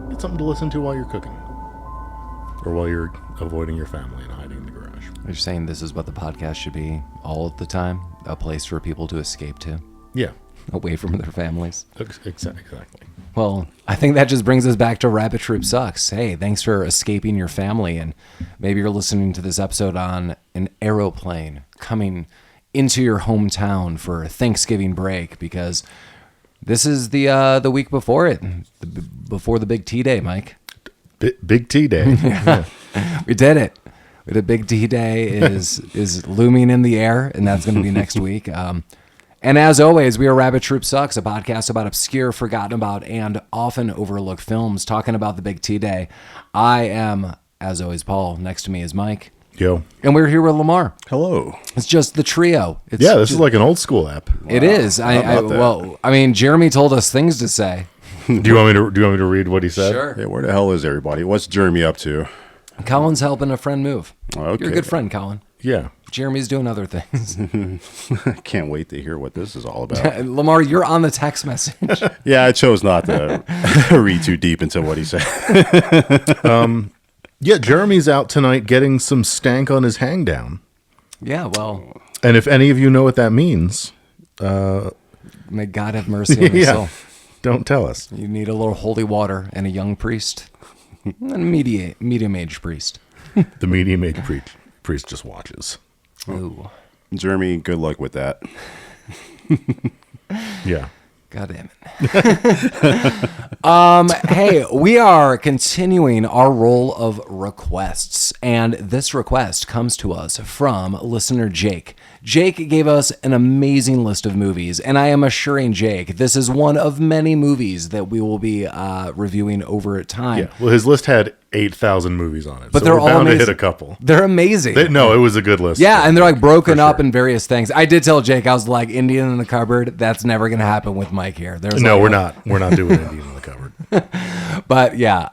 It's something to listen to while you're cooking. Or while you're avoiding your family and hiding in the garage. You're saying this is what the podcast should be all of the time? A place for people to escape to? Yeah. Away from their families? Exactly. Well, I think that just brings us back to Rabbit Troop Sucks. Hey, thanks for escaping your family, and maybe you're listening to this episode on an aeroplane coming into your hometown for Thanksgiving break, because this is the week before it, before the big T-Day, Mike. Big T-Day. Yeah. We did it. The big T-Day is looming in the air, and that's going to be next week. And as always, we are Rabbit Troop Sucks, a podcast about obscure, forgotten about, and often overlooked films, talking about the big T-Day. I am, as always, Paul. Next to me is Mike. Yo. And we're here with Lamar. Hello. It's just the trio. This is like an old school app. Wow. It is. I mean, Jeremy told us things to say. Do you want me to read what he said? Sure. Hey, where the hell is everybody? What's Jeremy up to? Colin's helping a friend move. Okay. You're a good friend, Colin. Yeah. Jeremy's doing other things. I can't wait to hear what this is all about. Lamar, you're on the text message. Yeah, I chose not to read too deep into what he said. Yeah, Jeremy's out tonight getting some stank on his hangdown. Yeah, well. And if any of you know what that means... may God have mercy on his soul. Don't tell us. You need a little holy water and a young priest. And a medium-aged priest. The medium-aged priest just watches. Ooh. Jeremy, good luck with that. Yeah. God damn it. Hey, we are continuing our roll of requests, and this request comes to us from listener Jake. Jake gave us an amazing list of movies, and I am assuring Jake this is one of many movies that we will be reviewing over time. Yeah. Well, his list had 8,000 movies on it, but so they're we're all bound amazing. to hit a couple. They're amazing. It was a good list. Yeah, and they're like broken up sure. in various things. I did tell Jake, I was like, Indian in the cupboard, that's never going to happen with Mike here. We're not. We're not doing Indian in the cupboard. But yeah,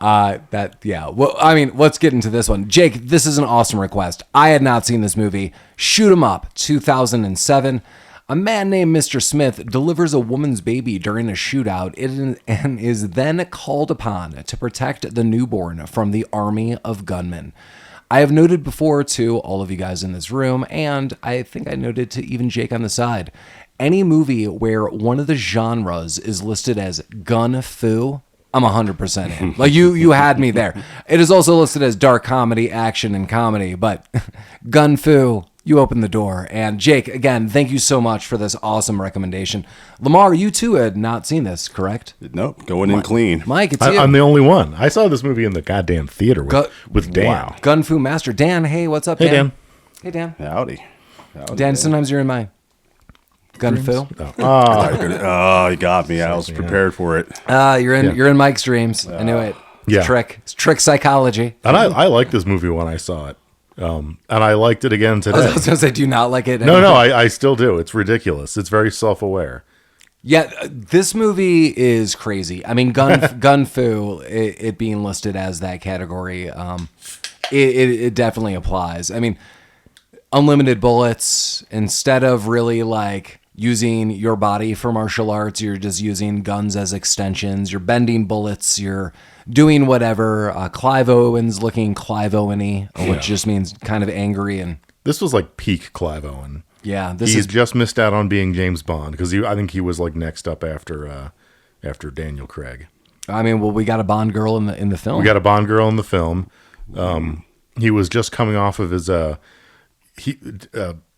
Well, I mean, let's get into this one. Jake, this is an awesome request. I had not seen this movie. Shoot 'em Up, 2007. A man named Mr. Smith delivers a woman's baby during a shootout and is then called upon to protect the newborn from the army of gunmen. I have noted before to all of you guys in this room, and I think I noted to even Jake on the side, any movie where one of the genres is listed as gun fu, I'm 100% in. Like you had me there. It is also listed as dark comedy, action, and comedy, but gun fu, you open the door. And Jake, again, thank you so much for this awesome recommendation. Lamar, you too had not seen this, correct? Nope, going in clean. Mike, it's you. I'm the only one. I saw this movie in the goddamn theater with Dan. Wow. Gun fu master. Dan, hey, what's up, Hey, Dan? Dan. Hey, Dan. Howdy. Dan, sometimes you're in my gun fu. Oh, you got me. I was prepared for it. You're in Mike's dreams. I knew it. It's Yeah. It's trick psychology. And I liked this movie when I saw it. And I liked it again today. I was going to say, do you not like it? No, I still do. It's ridiculous. It's very self-aware. Yeah, this movie is crazy. I mean, gun fu, it being listed as that category, it definitely applies. I mean, unlimited bullets, instead of really like using your body for martial arts, you're just using guns as extensions. You're bending bullets. You're doing whatever. Clive Owen's looking Clive Owen-y, which just means kind of angry. And This was like peak Clive Owen. yeah, He's just missed out on being James Bond because I think he was like next up after Daniel Craig. I mean, well, we got a Bond girl in the film. We got a Bond girl in the film. He was just coming off of his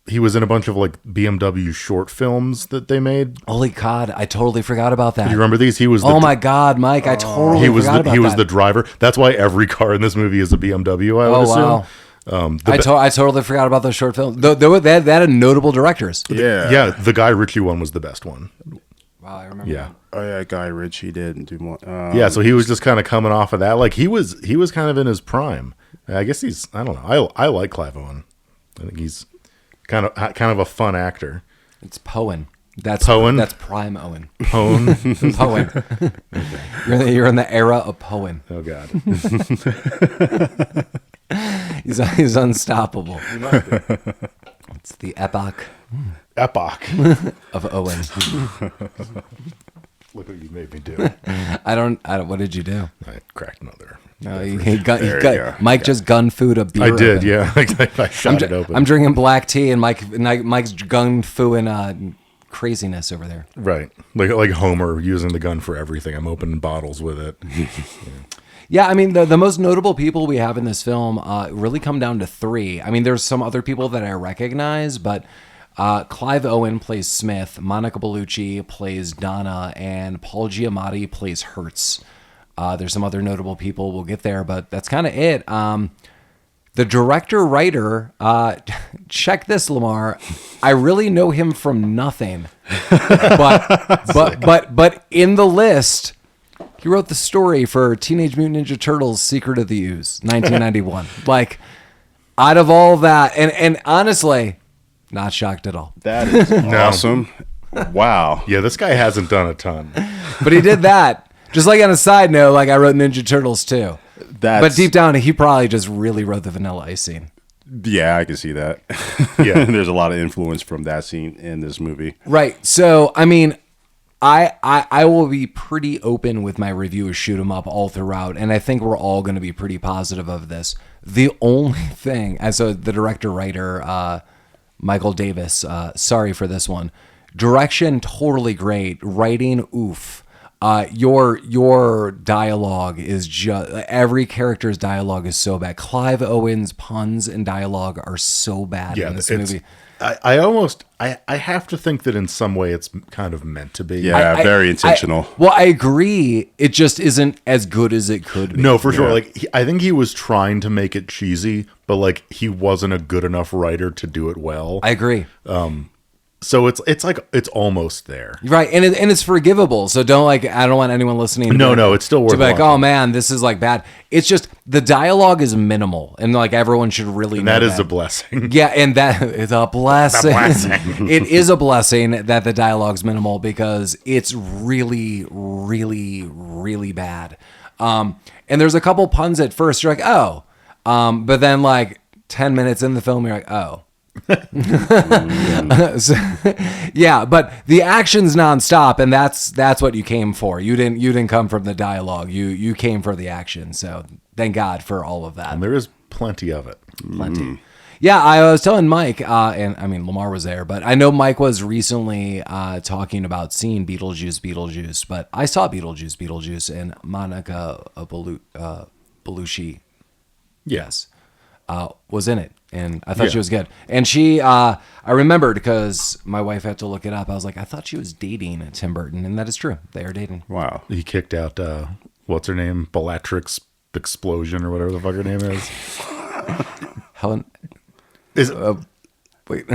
he was in a bunch of like BMW short films that they made. Holy God, I totally forgot about that. Do you remember these? He was Oh my God, Mike, I totally forgot about that. He was the driver. That's why every car in this movie is a BMW, I would assume. Wow. I totally forgot about those short films. They had notable directors. Yeah. The Guy Ritchie one was the best one. Wow, I remember. Yeah. Oh yeah, Guy Ritchie did do more. Yeah, so he was just kind of coming off of that. Like he was kind of in his prime. I guess I don't know. I like Clive Owen. I think he's kind of a fun actor. It's Poen. Poen? That's Prime Owen. Poen. Poen. Okay. You're in the era of Poen. Oh God. He's unstoppable. It's the epoch Epoch of Owen. You made me do. I don't. What did you do? I cracked another. No, go. Mike just gun food a beer. I did, open. yeah. I shot it open. I'm drinking black tea, and Mike's gun fooing craziness over there. Right, like Homer using the gun for everything. I'm opening bottles with it. Yeah, I mean, the most notable people we have in this film really come down to three. I mean, there's some other people that I recognize, but Clive Owen plays Smith, Monica Bellucci plays Donna, and Paul Giamatti plays Hertz. There's some other notable people. We'll get there, but that's kind of it. The director-writer, check this, Lamar. I really know him from nothing, but in the list, he wrote the story for Teenage Mutant Ninja Turtles: Secret of the Ooze, 1991. Like, out of all that, and honestly, not shocked at all. That is awesome. Wow. Yeah, this guy hasn't done a ton. But he did that. Just like on a side note, like I wrote Ninja Turtles too. But deep down, he probably just really wrote the Vanilla Ice scene. Yeah, I can see that. Yeah. There's a lot of influence from that scene in this movie. Right. So, I mean, I will be pretty open with my review of Shoot 'Em Up all throughout, and I think we're all going to be pretty positive of this. The only thing, and so the director-writer, Michael Davis, sorry for this one. Direction, totally great. Writing, oof. Your dialogue is just, every character's dialogue is so bad. Clive Owen's puns and dialogue are so bad in this movie. I have to think that in some way it's kind of meant to be. Yeah, very intentional. I agree. It just isn't as good as it could be. No, for sure. Like I think he was trying to make it cheesy, but like he wasn't a good enough writer to do it well. I agree. So it's like it's almost there. Right, and it's forgivable. So I don't want anyone listening. No, it's still worth to be like, watching. oh man, this is like bad. It's just the dialogue is minimal, and like everyone should really. And know that is a blessing. Yeah, and that is a blessing. It is a blessing that the dialogue's minimal because it's really, really, really bad. And there's a couple puns at first. You're like, oh, but then like 10 minutes in the film, you're like, oh. So, yeah, but the action's nonstop, and that's what you came for. You didn't come from the dialogue. You came for the action. So thank God for all of that. And there is plenty of it. Plenty. Yeah, I was telling Mike, and I mean Lamar was there, but I know Mike was recently talking about seeing Beetlejuice, but I saw Beetlejuice, and Monica Bellucci, yes, was in it. And I thought she was good. And she, I remembered because my wife had to look it up. I was like, I thought she was dating Tim Burton. And that is true. They are dating. Wow. He kicked out, what's her name? Bellatrix Explosion or whatever the fuck her name is. Helen. Is Wait.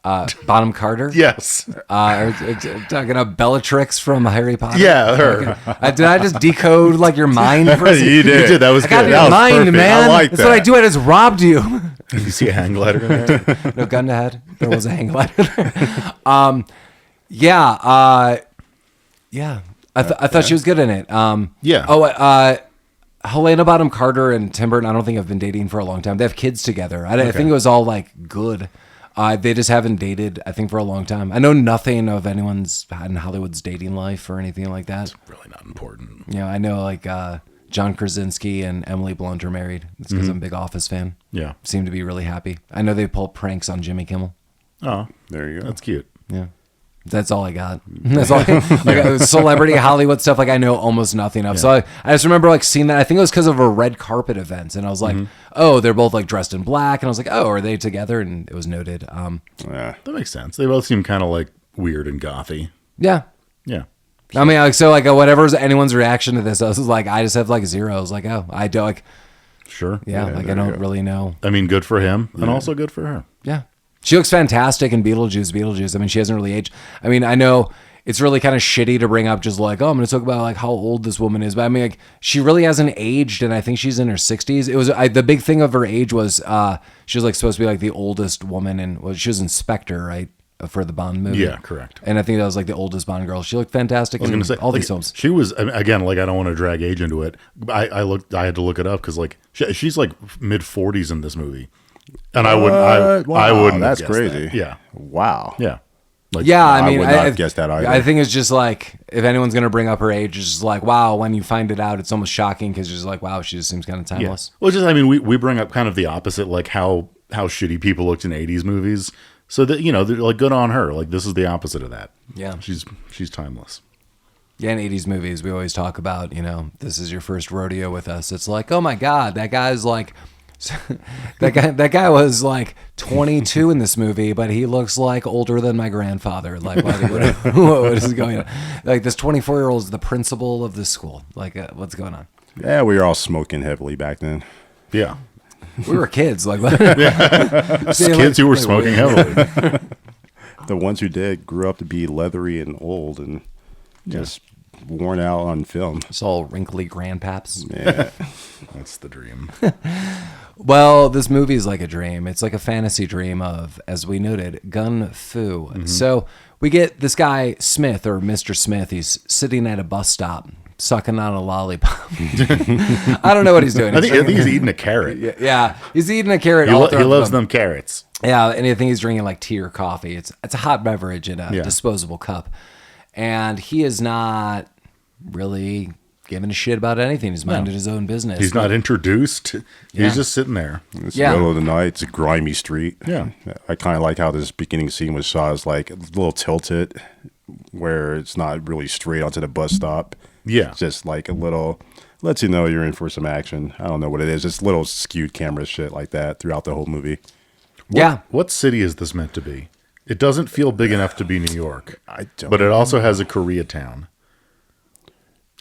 Bonham Carter? Yes. Talking about Bellatrix from Harry Potter? Yeah, her. Okay. Did I just decode like your mind? For a second? You did. That was I got good. your That was mind, perfect. man. I like That's that. what I do. I just robbed you. Did you see a hang glider in there? No gun to head. There was a hang glider there. Yeah. I thought she was good in it. Yeah. Oh, Helena Bonham Carter and Tim Burton, I don't think have been dating for a long time. They have kids together. I think it was all like good. They just haven't dated, I think, for a long time. I know nothing of anyone's in Hollywood's dating life or anything like that. It's really not important. You know, I know like John Krasinski and Emily Blunt are married. It's because I'm a big Office fan. Yeah. Seem to be really happy. I know they pull pranks on Jimmy Kimmel. Oh, There you go. that's cute. Yeah. That's all I got. That's all. Like celebrity Hollywood stuff, like I know almost nothing of. Yeah. So I just remember like seeing that. I think it was because of a red carpet event, and I was like, "Oh, they're both like dressed in black," and I was like, "Oh, are they together?" And it was noted. Yeah. That makes sense. They both seem kind of like weird and gothy. Yeah. Yeah. I mean, like so, like whatever's anyone's reaction to this, I was like, I just have like zero. I was like, oh, I don't like, Sure. yeah, like I don't really know. I mean, good for him and also good for her. Yeah. She looks fantastic in Beetlejuice. I mean, she hasn't really aged. I mean, I know it's really kind of shitty to bring up just like, oh, I'm going to talk about like how old this woman is. But I mean, like she really hasn't aged. And I think she's in her 60s. It was the big thing of her age was she was like supposed to be like the oldest woman. And she was Inspector, right? For the Bond movie. Yeah, correct. And I think that was like the oldest Bond girl. She looked fantastic in all these films. She was, again, like I don't want to drag age into it. I had to look it up because like she's like mid 40s in this movie. And I wouldn't. Wow, I wouldn't. That's have guessed crazy. that. Yeah. Wow. Yeah. Like, Yeah, I I mean, would not have guessed that either. I think it's just like, if anyone's going to bring up her age, it's just like, wow, when you find it out, it's almost shocking because you're just like, wow, she just seems kind of yeah. timeless. Well, just I mean, we bring up kind of the opposite, like how shitty people looked in 80s movies. So that, they're like, good on her. Like, this is the opposite of that. Yeah. She's timeless. Yeah, in 80s movies, we always talk about, this is your first rodeo with us. It's like, oh my God, that guy's like, that guy was like 22 in this movie, but he looks like older than my grandfather. Like, what is going on? Like, this 24-year-old is the principal of this school. Like, what's going on? Yeah, we were all smoking heavily back then. Yeah. We were kids. Like, Kids who were smoking heavily. The ones who did grew up to be leathery and old and just worn out on film. It's all wrinkly grandpaps. Yeah. That's the dream. Well, this movie is like a dream. It's like a fantasy dream of, as we noted, gun fu. Mm-hmm. So we get this guy, Smith, or Mr. Smith. He's sitting at a bus stop, sucking on a lollipop. I don't know what he's doing. I think he's eating a carrot. Yeah, he's eating a carrot. He all throughout loves the- them carrots. Yeah, and I think he's drinking like tea or coffee. It's a hot beverage in a disposable cup. And he is not really giving a shit about anything. He's minding his own business. He's not introduced. Yeah. He's just sitting there. It's the middle of the night. It's a grimy street. Yeah. I kind of like how this beginning scene was shot. It's like a little tilted where it's not really straight onto the bus stop. Yeah. It's just like a little, lets you know you're in for some action. I don't know what it is. It's little skewed camera shit like that throughout the whole movie. What city is this meant to be? It doesn't feel big enough to be New York. I don't But it also has a Koreatown.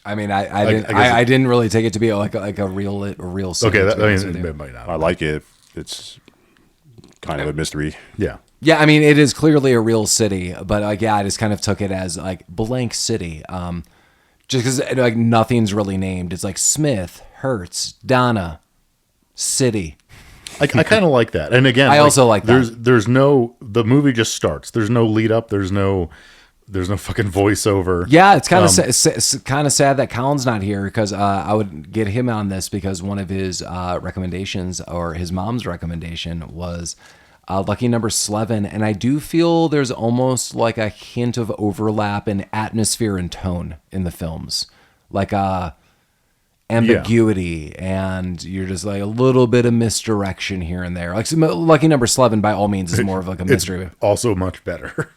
I mean, I didn't really take it to be like a real city. Okay, to be honest it with you. might not. I like it. It's kind of a mystery. Yeah. Yeah, I mean, it is clearly a real city, but like, I just kind of took it as like blank city. Just because like nothing's really named. It's like Smith, Hertz, Donna, city. I kind of like that. And again, I also like that. There's no, the movie just starts. There's no lead up. There's no fucking voiceover. Yeah, it's kind of kind of sad that Colin's not here because I would get him on this because one of his recommendations or his mom's recommendation was Lucky Number 11, and I do feel there's almost like a hint of overlap in atmosphere and tone in the films, like ambiguity, and you're just like a little bit of misdirection here and there. Like Lucky Number 11, by all means, is more of like a mystery. It's also much better.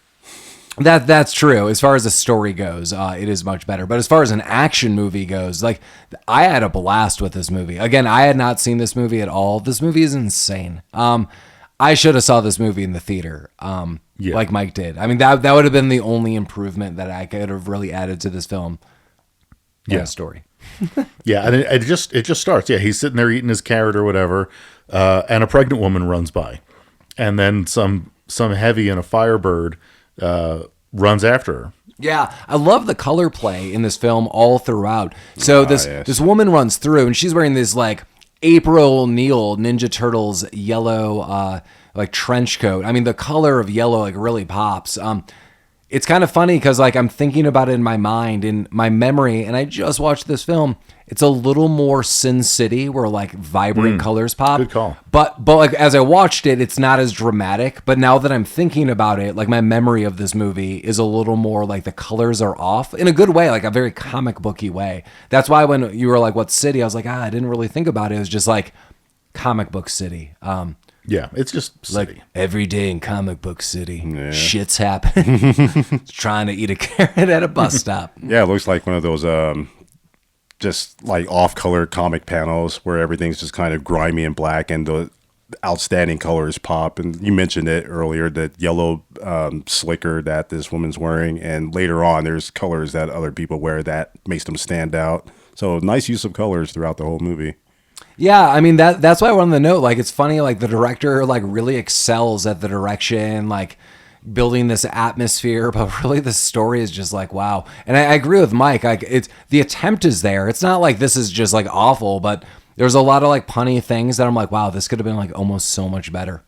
That's true. As far as the story goes, it is much better. But as far as an action movie goes, like I had a blast with this movie. Again, I had not seen this movie at all. This movie is insane. I should have saw this movie in the theater, like Mike did. I mean, that would have been the only improvement that I could have really added to this film. Yeah, story. Yeah, and it just starts. Yeah, he's sitting there eating his carrot or whatever, and a pregnant woman runs by, and then some heavy and a Firebird runs after her. Yeah, I love the color play in this film all throughout. So this woman runs through, and she's wearing this like April O'Neil Ninja Turtles yellow like trench coat. I mean, the color of yellow like really pops. It's kind of funny because like I'm thinking about it in my mind, in my memory, and I just watched this film. It's a little more Sin City where like vibrant colors pop. Good call. But like as I watched it, it's not as dramatic. But now that I'm thinking about it, like my memory of this movie is a little more like the colors are off in a good way, like a very comic booky way. That's why when you were like, "What city?" I was like, I didn't really think about it. It was just like comic book city. Yeah, it's just city. Like every day in comic book city, shit's happening. Trying to eat a carrot at a bus stop. Yeah, it looks like one of those just like off-color comic panels where everything's just kind of grimy and black and the outstanding colors pop. And you mentioned it earlier, that yellow slicker that this woman's wearing, and later on there's colors that other people wear that makes them stand out. So nice use of colors throughout the whole movie. Yeah, I mean that's why I wanted to note. Like it's funny, like the director like really excels at the direction, like building this atmosphere, but really the story is just like wow. And I agree with Mike. Like it's the attempt is there. It's not like this is just like awful, but there's a lot of like punny things that I'm like, wow, this could have been like almost so much better.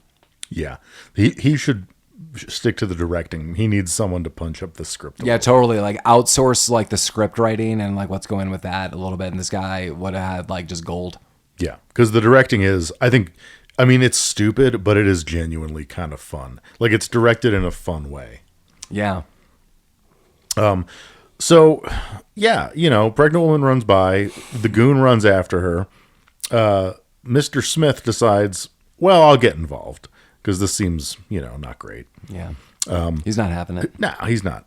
Yeah, he should stick to the directing. He needs someone to punch up the script. Yeah, totally. Like outsource like the script writing and like what's going with that a little bit. And this guy would have had like just gold. Yeah, because the directing is, I mean, it's stupid, but it is genuinely kind of fun. Like, it's directed in a fun way. Yeah. So, yeah, pregnant woman runs by. The goon runs after her. Mr. Smith decides, well, I'll get involved because this seems, not great. Yeah. He's not having it. No, he's not.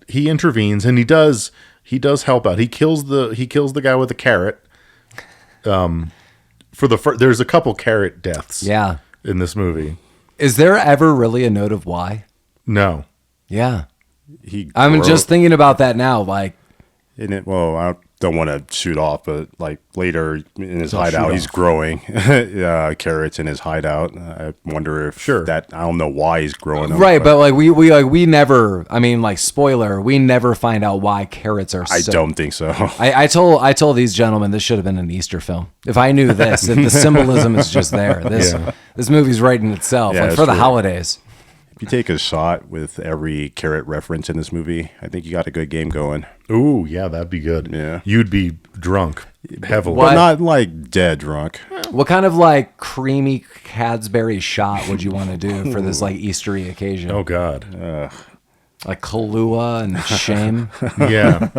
He intervenes and he does help out. He kills the guy with the carrot. There's a couple carrot deaths. Yeah. In this movie. Is there ever really a note of why? No. Yeah. I'm just thinking about that now. Like, well, I don't want to shoot off, but like later in his hideout, he's growing carrots in his hideout. I wonder if that, I don't know why he's growing them. Right, but like we never, I mean, like, spoiler, we never find out why carrots are I don't think so. I told these gentlemen this should have been an Easter film. If I knew this, if the symbolism is just there. This movie's writing itself, like, for the holidays. If you take a shot with every carrot reference in this movie, I think you got a good game going. Ooh, yeah, that'd be good. Yeah. You'd be drunk heavily. But not like dead drunk. What kind of like creamy Cadbury shot would you want to do for this like Eastery occasion? Oh, God. Like Kahlua and shame? Yeah.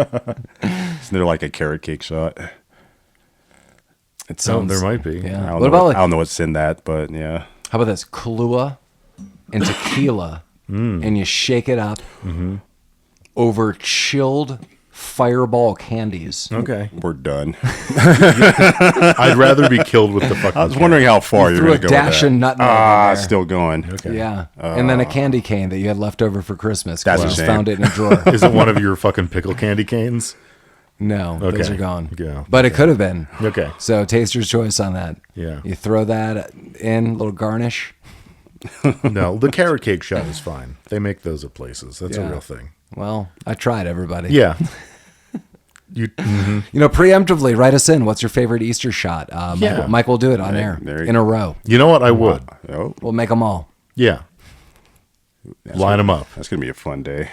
Isn't there like a carrot cake shot? It sounds, there might be. Yeah. I don't know what's in that, but yeah. How about this? Kahlua and tequila, and you shake it up over chilled Fireball candies. Okay. We're done. I'd rather be killed with the fucking I was wondering how far you're going to go dash with of that. nutmeg in there. Still going. Okay. Yeah. And then a candy cane that you had left over for Christmas. That's I a just shame. found it in a drawer. Is it one of your fucking pickle candy canes? No, those Okay. are gone. Yeah. But it could have been. Okay. So taster's choice on that. Yeah. You throw that in, little garnish. No, the carrot cake shot is fine. They make those at places. That's a Yeah. real thing. Well, I tried, everybody. Yeah. Preemptively, write us in. What's your favorite Easter shot? Mike will do it on air in a row. You know what? I would. Oh, We'll make them all. Yeah. Line them up. that's going to be a fun day.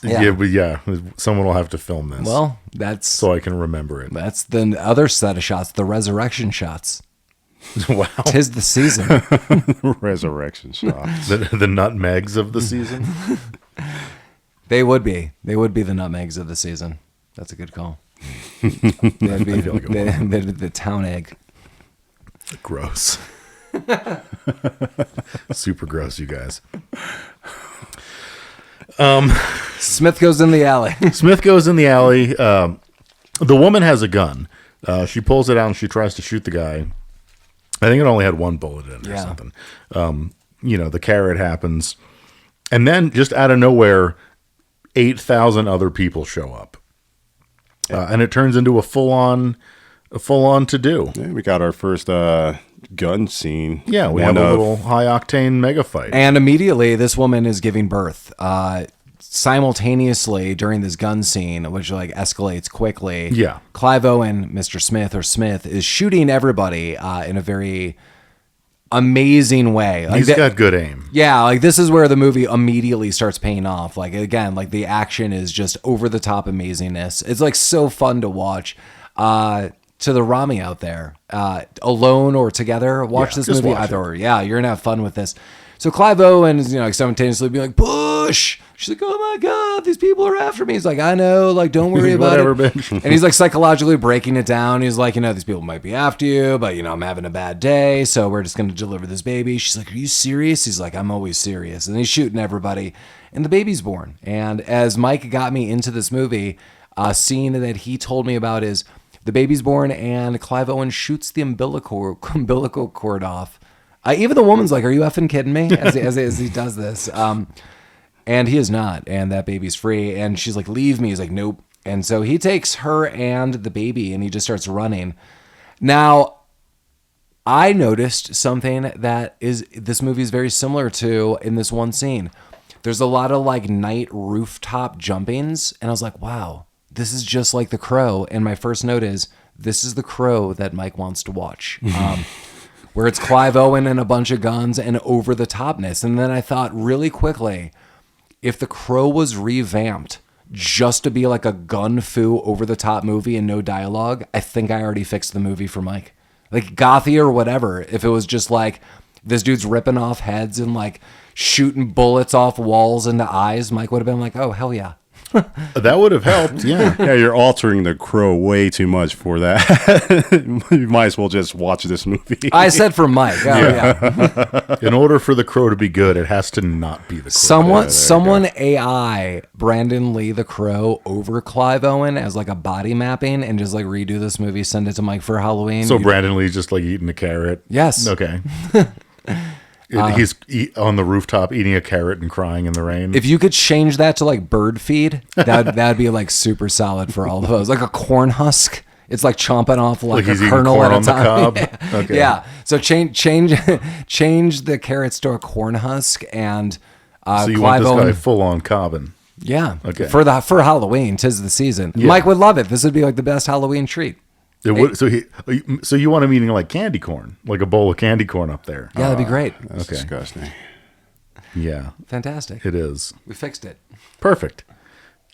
Yeah. Someone will have to film this. Well, that's so I can remember it. that's the other set of shots, the resurrection shots. Wow. 'Tis the season. Resurrection shot. The nutmegs of the season. They would be the nutmegs of the season. That's a good call. They'd be the town egg. Gross. Super gross, you guys. Smith goes in the alley. Smith goes in the alley. The woman has a gun. She pulls it out and she tries to shoot the guy. I think it only had one bullet in it or something. The carrot happens. And then just out of nowhere, 8,000 other people show up. And it turns into a full-on to-do. Yeah, we got our first gun scene. Yeah, we have a little high-octane mega fight. And immediately, this woman is giving birth. Simultaneously, during this gun scene, which like escalates quickly, Clive Owen, Mr. Smith or Smith, is shooting everybody in a very amazing way. Like He's got good aim. Yeah, like this is where the movie immediately starts paying off. Like again, like the action is just over the top amazingness. It's like so fun to watch. To the Rami out there, alone or together, watch this movie either or. Yeah, you're gonna have fun with this. So Clive Owen is, like simultaneously being like, push. She's like, oh my God, these people are after me. He's like, I know, like, don't worry about it. Bitch. And he's like psychologically breaking it down. He's like, these people might be after you, but I'm having a bad day. So we're just going to deliver this baby. She's like, are you serious? He's like, I'm always serious. And he's shooting everybody and the baby's born. And as Mike got me into this movie, a scene that he told me about is the baby's born and Clive Owen shoots the umbilical cord off. Even the woman's like, are you effing kidding me? As he does this. And he is not. And that baby's free. And she's like, leave me. He's like, nope. And so he takes her and the baby and he just starts running. Now, I noticed something that this movie is very similar to in this one scene. There's a lot of like night rooftop jumpings. And I was like, wow, this is just like The Crow. And my first note is, this is The Crow that Mike wants to watch. Where it's Clive Owen and a bunch of guns and over the topness. And then I thought really quickly, if The Crow was revamped just to be like a gun-fu over the top movie and no dialogue, I think I already fixed the movie for Mike. Like gothy or whatever. If it was just like this dude's ripping off heads and like shooting bullets off walls into eyes, Mike would have been like, oh, hell yeah. That would have helped. Yeah. Yeah, you're altering the Crow way too much for that. You might as well just watch this movie. I said for Mike. Oh, yeah. In order for the Crow to be good, it has to not be the Crow. Someone AI Brandon Lee the Crow over Clive Owen as like a body mapping and just like redo this movie, send it to Mike for Halloween. So Brandon Lee's just like eating a carrot. Yes. Okay. He's on the rooftop eating a carrot and crying in the rain. If you could change that to like bird feed, that'd be like super solid for all those. Like a corn husk. It's like chomping off like a he's eating kernel corn at a on the time. cob. Yeah. Okay. Yeah. So change the carrots to a corn husk and So you Clive want this Owen. guy full on cobbing. Yeah. Okay. For Halloween, 'tis the season. Mike would love it. This would be like the best Halloween treat. It would, so you want him eating like candy corn, like a bowl of candy corn up there. Yeah, that'd be great. That's disgusting. Yeah, Fantastic. it is. We fixed it. Perfect.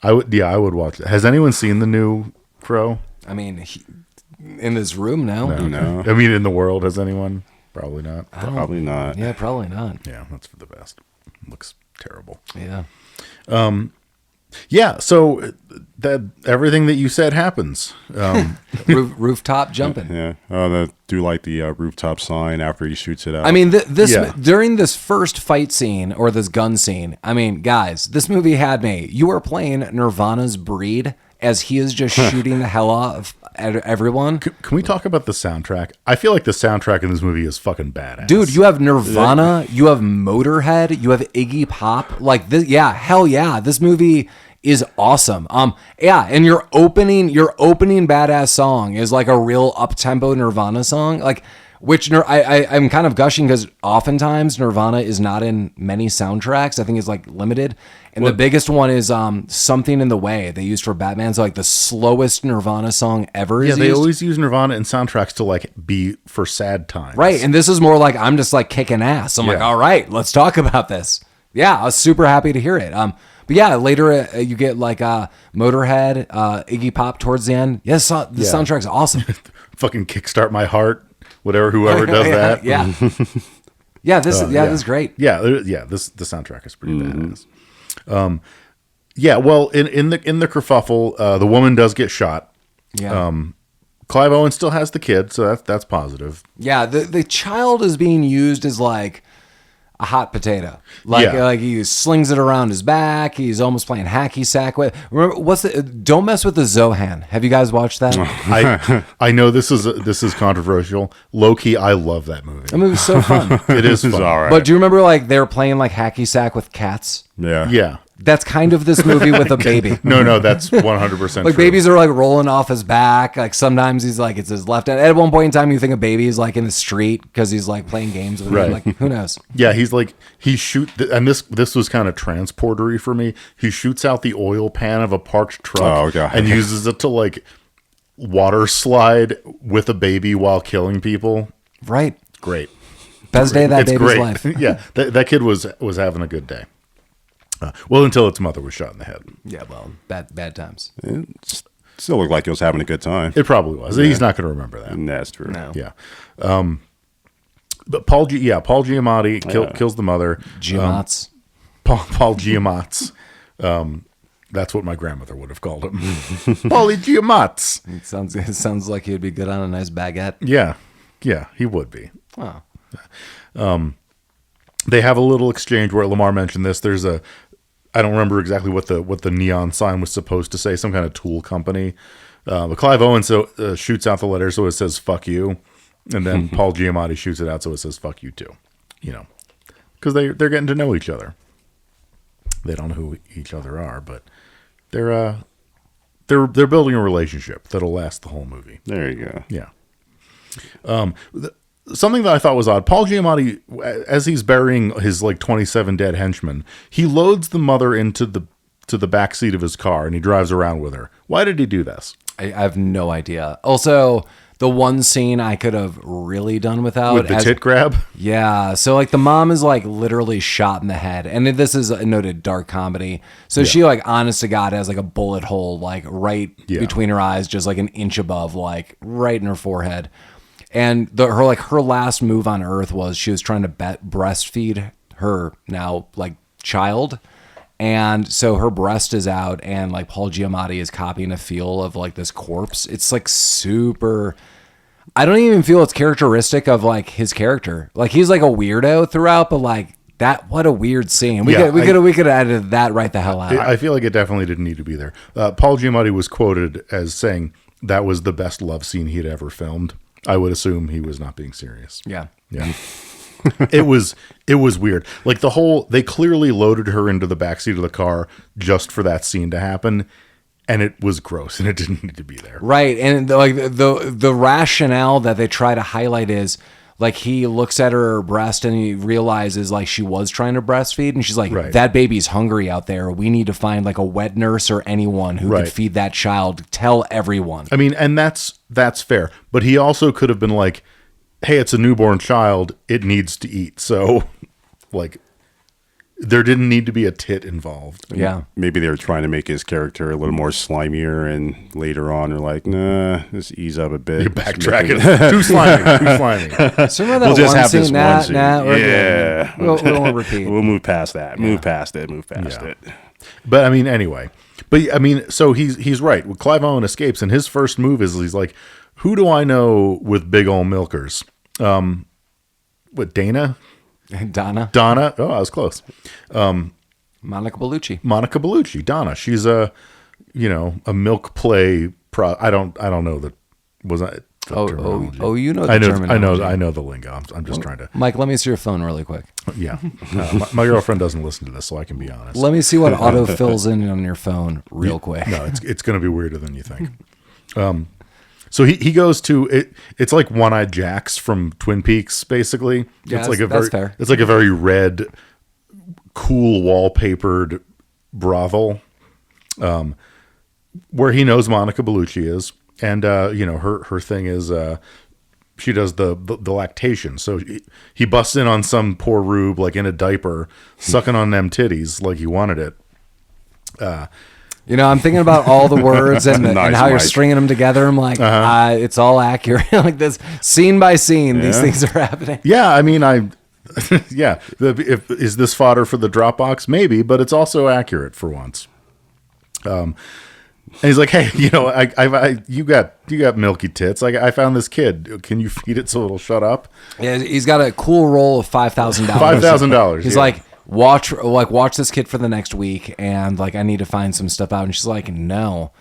I would watch that. Has anyone seen the new Crow? I mean, in this room now. No. I mean, in the world, has anyone? Probably not. Probably not. Yeah, probably not. Yeah, that's for the best. Looks terrible. Yeah. Yeah, so that everything that you said happens. Rooftop jumping. Yeah. They do like the rooftop sign after he shoots it out. I mean, Yeah. during this first fight scene or this gun scene, I mean, guys, this movie had me. You are playing Nirvana's Breed as he is just shooting the hell off at everyone. Can we talk about the soundtrack? I feel like the soundtrack in this movie is fucking badass. Dude, you have Nirvana, you have Motorhead, you have Iggy Pop. Like this, yeah, hell yeah. This movie is awesome. Yeah, and your opening badass song is like a real up-tempo Nirvana song. Like which I'm kind of gushing because oftentimes Nirvana is not in many soundtracks. I think it's like limited. And the biggest one is Something in the Way they used for Batman. So like the slowest Nirvana song ever is Yeah, they used. always use Nirvana in soundtracks to like be for sad times. Right, and this is more like I'm just like kicking ass. I'm like, Yeah. all right, let's talk about this. Yeah, I was super happy to hear it. But yeah, later you get like Motorhead, Iggy Pop towards the end. Yes, the soundtrack's awesome. Fucking Kickstart My Heart, whoever does that. Yeah, yeah, this is great. Yeah, the soundtrack is pretty badass. Yeah, well, in the kerfuffle, the woman does get shot. Yeah, Clive Owen still has the kid, so that's positive. yeah. The child is being used as like a hot potato. Like he slings it around his back. He's almost playing hacky sack with. Remember Don't Mess with the Zohan. Have you guys watched that? I know this is controversial. Low key, I love that movie. That movie's so fun. It is fun. all right. But do you remember like they were playing like hacky sack with cats? Yeah. Yeah. That's kind of this movie with a baby. No, that's 100% Like true. babies are like rolling off his back. Like sometimes he's like it's his left hand. At one point in time, you think a baby is like in the street because he's like playing games with Right. him. Like who knows? Yeah, he's like and this was kind of transportery for me. He shoots out the oil pan of a parked truck Oh, God. and uses it to like water slide with a baby while killing people. Right. Great. Best day of that It's baby's great. life. Yeah, that kid was having a good day. Well, until its mother was shot in the head. Yeah. Well, bad times. It still looked like he was having a good time. It probably was. He's not going to remember that. That's true. No. Yeah. But Paul Giamatti kills the mother. Giamatti. Paul Giamatti. That's what my grandmother would have called him. Paulie Giamatti. It sounds like he'd be good on a nice baguette. Yeah, he would be. Oh. They have a little exchange where Lamar mentioned this. There's I don't remember exactly what the neon sign was supposed to say, some kind of tool company. But Clive Owen shoots out the letter so it says "fuck you," and then Paul Giamatti shoots it out so it says "fuck you too." You know, because they're getting to know each other. They don't know who each other are, but they're building a relationship that'll last the whole movie. There you go. Yeah. Something that I thought was odd, Paul Giamatti, as he's burying his like 27 dead henchmen, he loads the mother into the back seat of his car and he drives around with her. Why did he do this? I have no idea. Also, the one scene I could have really done without. With the tit grab? Yeah. So like the mom is like literally shot in the head. And this is a noted dark comedy. So she like honest to God has like a bullet hole like right between her eyes, just like an inch above, like right in her forehead. And her last move on Earth was she was trying to breastfeed her now like child. And so her breast is out, and like Paul Giamatti is copying a feel of like this corpse. It's like super. I don't even feel it's characteristic of like his character. Like he's like a weirdo throughout, but like that, what a weird scene. We could have edited that right the hell out. I feel like it definitely didn't need to be there. Paul Giamatti was quoted as saying that was the best love scene he'd ever filmed. I would assume he was not being serious. Yeah. It was weird. Like they clearly loaded her into the backseat of the car just for that scene to happen, and it was gross, and it didn't need to be there. Right, and like the rationale that they try to highlight is like he looks at her breast and he realizes like she was trying to breastfeed, and she's like, that baby's hungry out there. We need to find like a wet nurse or anyone who could feed that child. Tell everyone. I mean, and that's fair, but he also could have been like, hey, it's a newborn child. It needs to eat. So, like, there didn't need to be a tit involved. Yeah. Maybe they were trying to make his character a little more slimier, and later on they're like, nah, just ease up a bit. You're backtracking. Too slimy. So remember that we'll just have scene? this one scene. Yeah. We won't repeat. We'll move past that. Move past it. But, I mean, anyway. But, I mean, so he's right. Well, Clive Owen escapes, and his first move is he's like, who do I know with big old milkers? What, Dana? Donna. Oh, I was close. Monica Bellucci. Donna. She's a milk play. I don't know that. Was I? You know the I know. terminology. I know the lingo. I'm just trying to. Mike, let me see your phone really quick. Yeah. My girlfriend doesn't listen to this, so I can be honest. Let me see what auto fills in on your phone real quick. No, it's going to be weirder than you think. So he goes to it. It's like One-Eyed Jack's from Twin Peaks, basically. Yeah, it's like that's fair. It's like a very red, cool wallpapered brothel, where he knows Monica Bellucci is, and her thing is she does the lactation. So he busts in on some poor rube like in a diaper, sucking on them titties like he wanted it. I'm thinking about all the words and how you're stringing them together. I'm like, it's all accurate. Like this, scene by scene, these things are happening. Yeah, I mean, is this fodder for the Dropbox? Maybe, but it's also accurate for once. And he's like, hey, you got milky tits. I found this kid. Can you feed it so it'll shut up? Yeah, he's got a cool roll of $5,000. $5,000. He's like, watch this kid for the next week, and like I need to find some stuff out. And she's like, no.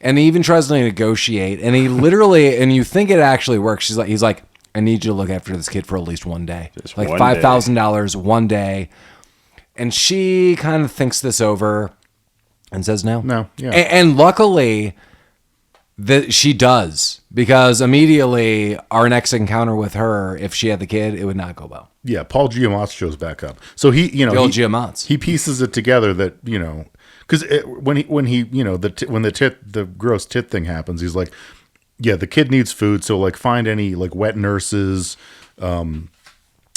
And he even tries to negotiate, and he literally, and you think it actually works. He's like, I need you to look after this kid for at least one day, just like one $5,000 one day. And she kind of thinks this over and says no. Yeah. And luckily that she does, because immediately our next encounter with her, if she had the kid, it would not go well. Yeah, Paul Giamatti shows back up. So he pieces it together that, because when the gross tit thing happens, he's like, yeah, the kid needs food, so like find any like wet nurses, anyone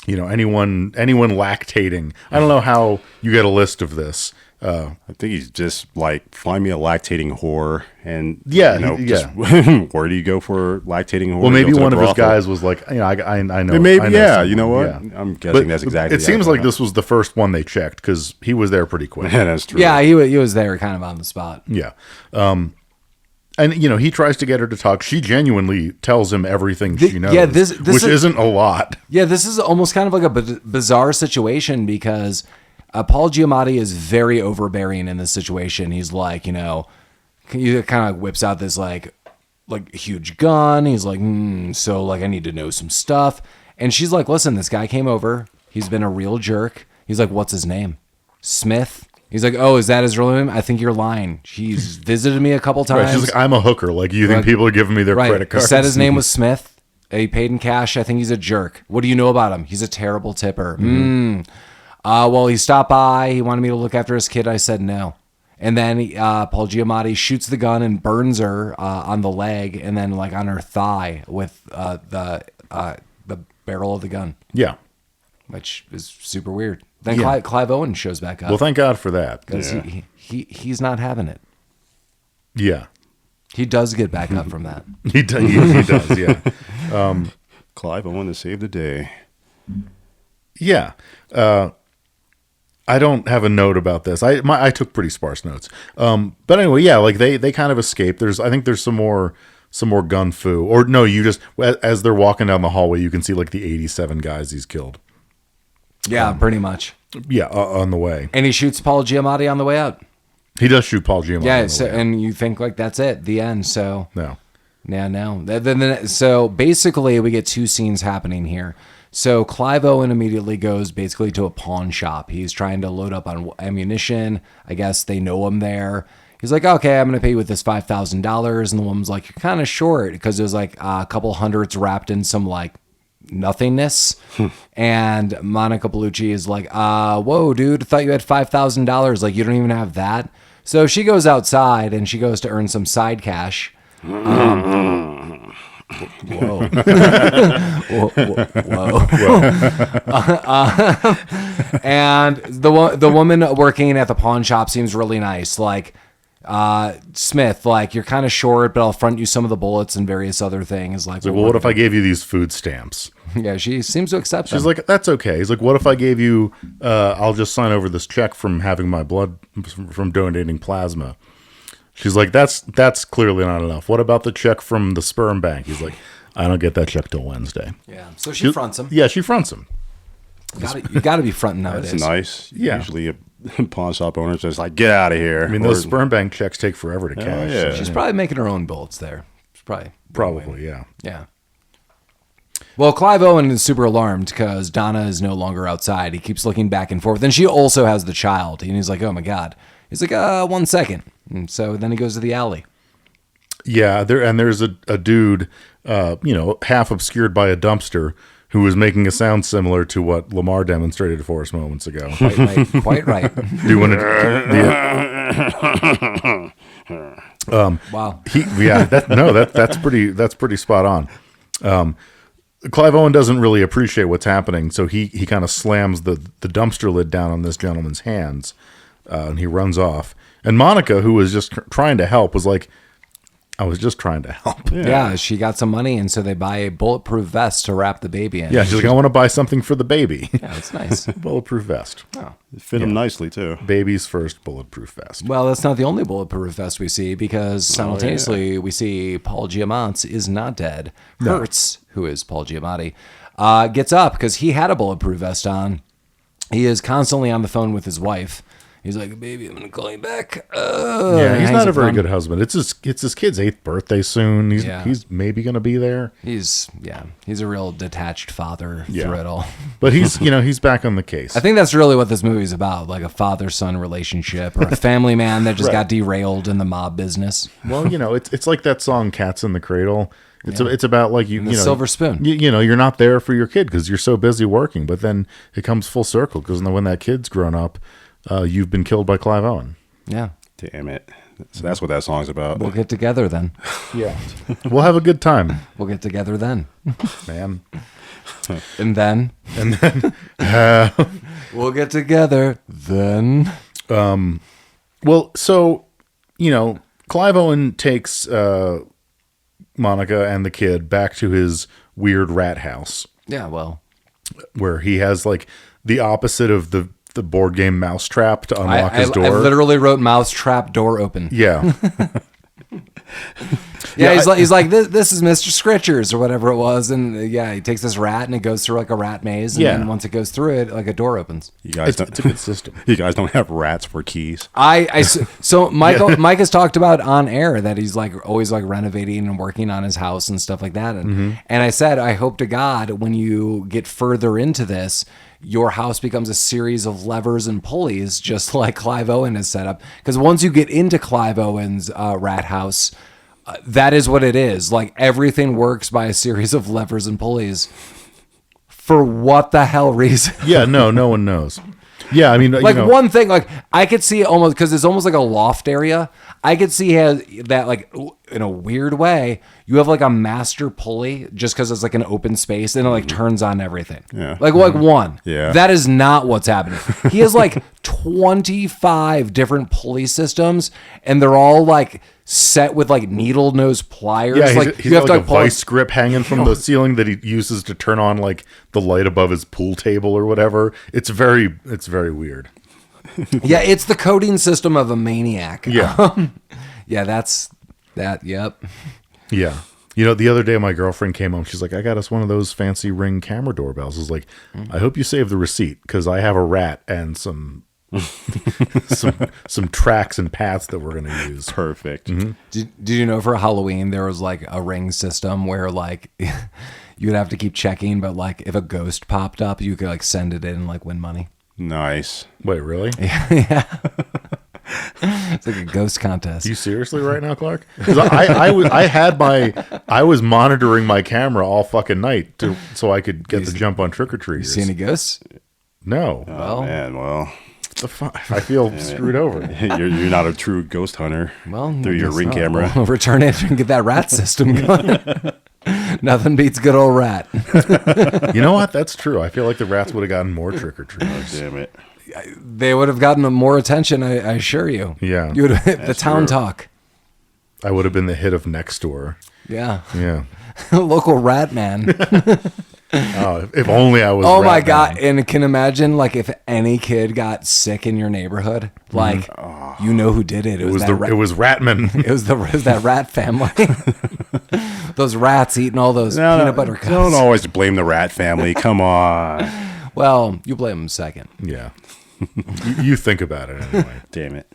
lactating. I don't know how you get a list of this. I think he's just like, find me a lactating whore, and just, where do you go for lactating whore? Well, maybe one of his guys was like, I know. Maybe, you know what? Yeah. I'm guessing that's exactly. It seems like this was the first one they checked because he was there pretty quick. Yeah, that's true. Yeah, he was there kind of on the spot. Yeah. And he tries to get her to talk. She genuinely tells him everything she knows, which isn't a lot. Yeah, this is almost kind of like a bizarre situation because Paul Giamatti is very overbearing in this situation. He's like, he kind of whips out this like huge gun. He's like, so like I need to know some stuff. And she's like, listen, this guy came over. He's been a real jerk. He's like, what's his name? Smith. He's like, oh, is that his real name? I think you're lying. He's visited me a couple times. Right, she's like, I'm a hooker. Like, you think people are giving me their credit cards? He said his name was Smith. He paid in cash. I think he's a jerk. What do you know about him? He's a terrible tipper. Well, he stopped by. He wanted me to look after his kid. I said no. And then Paul Giamatti shoots the gun and burns her on the leg and then like on her thigh with the barrel of the gun. Yeah. Which is super weird. Then Clive Owen shows back up. Well, thank God for that. Because he's not having it. Yeah. He does get back up from that. He does, yeah. Clive Owen to save the day. Yeah. I don't have a note about this. I took pretty sparse notes. But anyway, yeah, like they kind of escape. I think there's some more gun fu. Or no, you just as they're walking down the hallway, you can see like the 87 guys he's killed. Yeah, pretty much. Yeah, on the way. And he shoots Paul Giamatti on the way out. He does shoot Paul Giamatti. Yeah, on the so, way out. and you think like that's it, the end. So No. yeah, no. So basically, we get two scenes happening here. So Clive Owen immediately goes basically to a pawn shop. He's trying to load up on ammunition. I guess they know him there. He's like, okay, I'm going to pay you with this $5,000. And the woman's like, you're kind of short, because there's like a couple hundreds wrapped in some like nothingness. And Monica Bellucci is like, whoa, dude, I thought you had $5,000. Like, you don't even have that. So she goes outside and she goes to earn some side cash. Whoa. Whoa. And the woman working at the pawn shop seems really nice. Like, Smith, like, you're kind of short, but I'll front you some of the bullets and various other things. Like, Well, what if I gave you these food stamps? Yeah, she seems to accept them. She's like, that's okay. He's like, what if I gave you, I'll just sign over this check from having my blood, from donating plasma. She's like, that's clearly not enough. What about the check from the sperm bank? He's like, I don't get that check till Wednesday. Yeah, so she fronts him. Yeah, she fronts him. You got to be fronting nowadays. That's nice. Yeah. Usually a pawn shop owner's just like, get out of here. I mean, those sperm bank checks take forever to cash. yeah. She's probably making her own bullets there. She's Probably, yeah. Yeah. Well, Clive Owen is super alarmed because Donna is no longer outside. He keeps looking back and forth. And she also has the child. And he's like, oh, my God. He's like, 1 second. And so then he goes to the alley. Yeah, there's a dude, half obscured by a dumpster, who was making a sound similar to what Lamar demonstrated for us moments ago. Quite right. Quite right. Do you want to? Wow. That's pretty spot on. Clive Owen doesn't really appreciate what's happening, so he kind of slams the dumpster lid down on this gentleman's hands, and he runs off. And Monica, who was just trying to help, was like, I was just trying to help. Yeah, she got some money, and so they buy a bulletproof vest to wrap the baby in. Yeah, she's like, I want to buy something for the baby. Yeah, it's nice. Bulletproof vest. Oh. It fit him nicely, too. Baby's first bulletproof vest. Well, that's not the only bulletproof vest we see, because simultaneously we see Paul Giamatti is not dead. Hertz, who is Paul Giamatti, gets up because he had a bulletproof vest on. He is constantly on the phone with his wife. He's like, baby, I'm going to call you back. Yeah, he's not a very good husband. It's his kid's 8th birthday soon. He's maybe going to be there. He's a real detached father through it all. But he's back on the case. I think that's really what this movie's about, like a father-son relationship or a family man that just got derailed in the mob business. Well, it's like that song "Cats in the Cradle." It's about like you know, silver spoon. You're not there for your kid because you're so busy working. But then it comes full circle because when that kid's grown up, you've been killed by Clive Owen. Yeah. Damn it. So that's what that song's about. We'll get together then. Yeah. We'll have a good time. We'll get together then. Man. And then we'll get together then. Well, so, Clive Owen takes Monica and the kid back to his weird rat house. Yeah, well. Where he has like the opposite of the board game Mousetrap to unlock his door. I literally wrote Mousetrap door open. Yeah. He's like this is Mr. Scritchers or whatever it was, and he takes this rat and it goes through like a rat maze, and then once it goes through it, like a door opens. It's a good system. You guys don't have rats for keys. So Mike has talked about on air that he's like always like renovating and working on his house and stuff like that, and I said I hope to God when you get further into this, your house becomes a series of levers and pulleys, just like Clive Owen has set up. Because once you get into Clive Owen's rat house, that is what it is. Like everything works by a series of levers and pulleys. For what the hell reason? Yeah, no one knows. Yeah, I mean, like one thing, like I could see almost because it's almost like a loft area. I could see that like in a weird way, you have like a master pulley just because it's like an open space and it like turns on everything. Yeah. Like one. Yeah. That is not what's happening. He has like 25 different pulley systems, and they're all like set with like needle nose pliers. Yeah, like he's got like a vice grip hanging from the ceiling that he uses to turn on like the light above his pool table or whatever. It's very weird. Yeah, it's the coding system of a maniac. Yeah. Yeah, that's that. Yep. Yeah. You know, the other day my girlfriend came home. She's like, I got us one of those fancy Ring camera doorbells. I was like, I hope you save the receipt because I have a rat and some tracks and paths that we're going to use. Perfect. Did you know for Halloween there was like a Ring system where like you would have to keep checking, but like if a ghost popped up, you could like send it in and like win money. Nice. Wait, really? Yeah. It's like a ghost contest. You seriously right now, Clark? Because I was monitoring my camera all fucking night so I could get the jump on trick or treaters. You see any ghosts? No. Oh, man, well. I feel screwed over. You're not a true ghost hunter. Well, through your Ring camera. We'll return it and get that rat system going. Nothing beats good old rat. You know what? That's true. I feel like the rats would have gotten more trick or treaters. Damn it. They would have gotten more attention, I assure you. Yeah. You would have hit the town talk. I would have been the hit of next door. Yeah. Yeah. Local rat man. Oh, if only I was. Oh rat my God. man. And can imagine like if any kid got sick in your neighborhood, like you know who did it. It was Ratman. It was that rat family. Those rats eating all those peanut butter cups. Don't always blame the rat family. Come on. Well, you blame them second. Yeah. You think about it anyway. Damn it.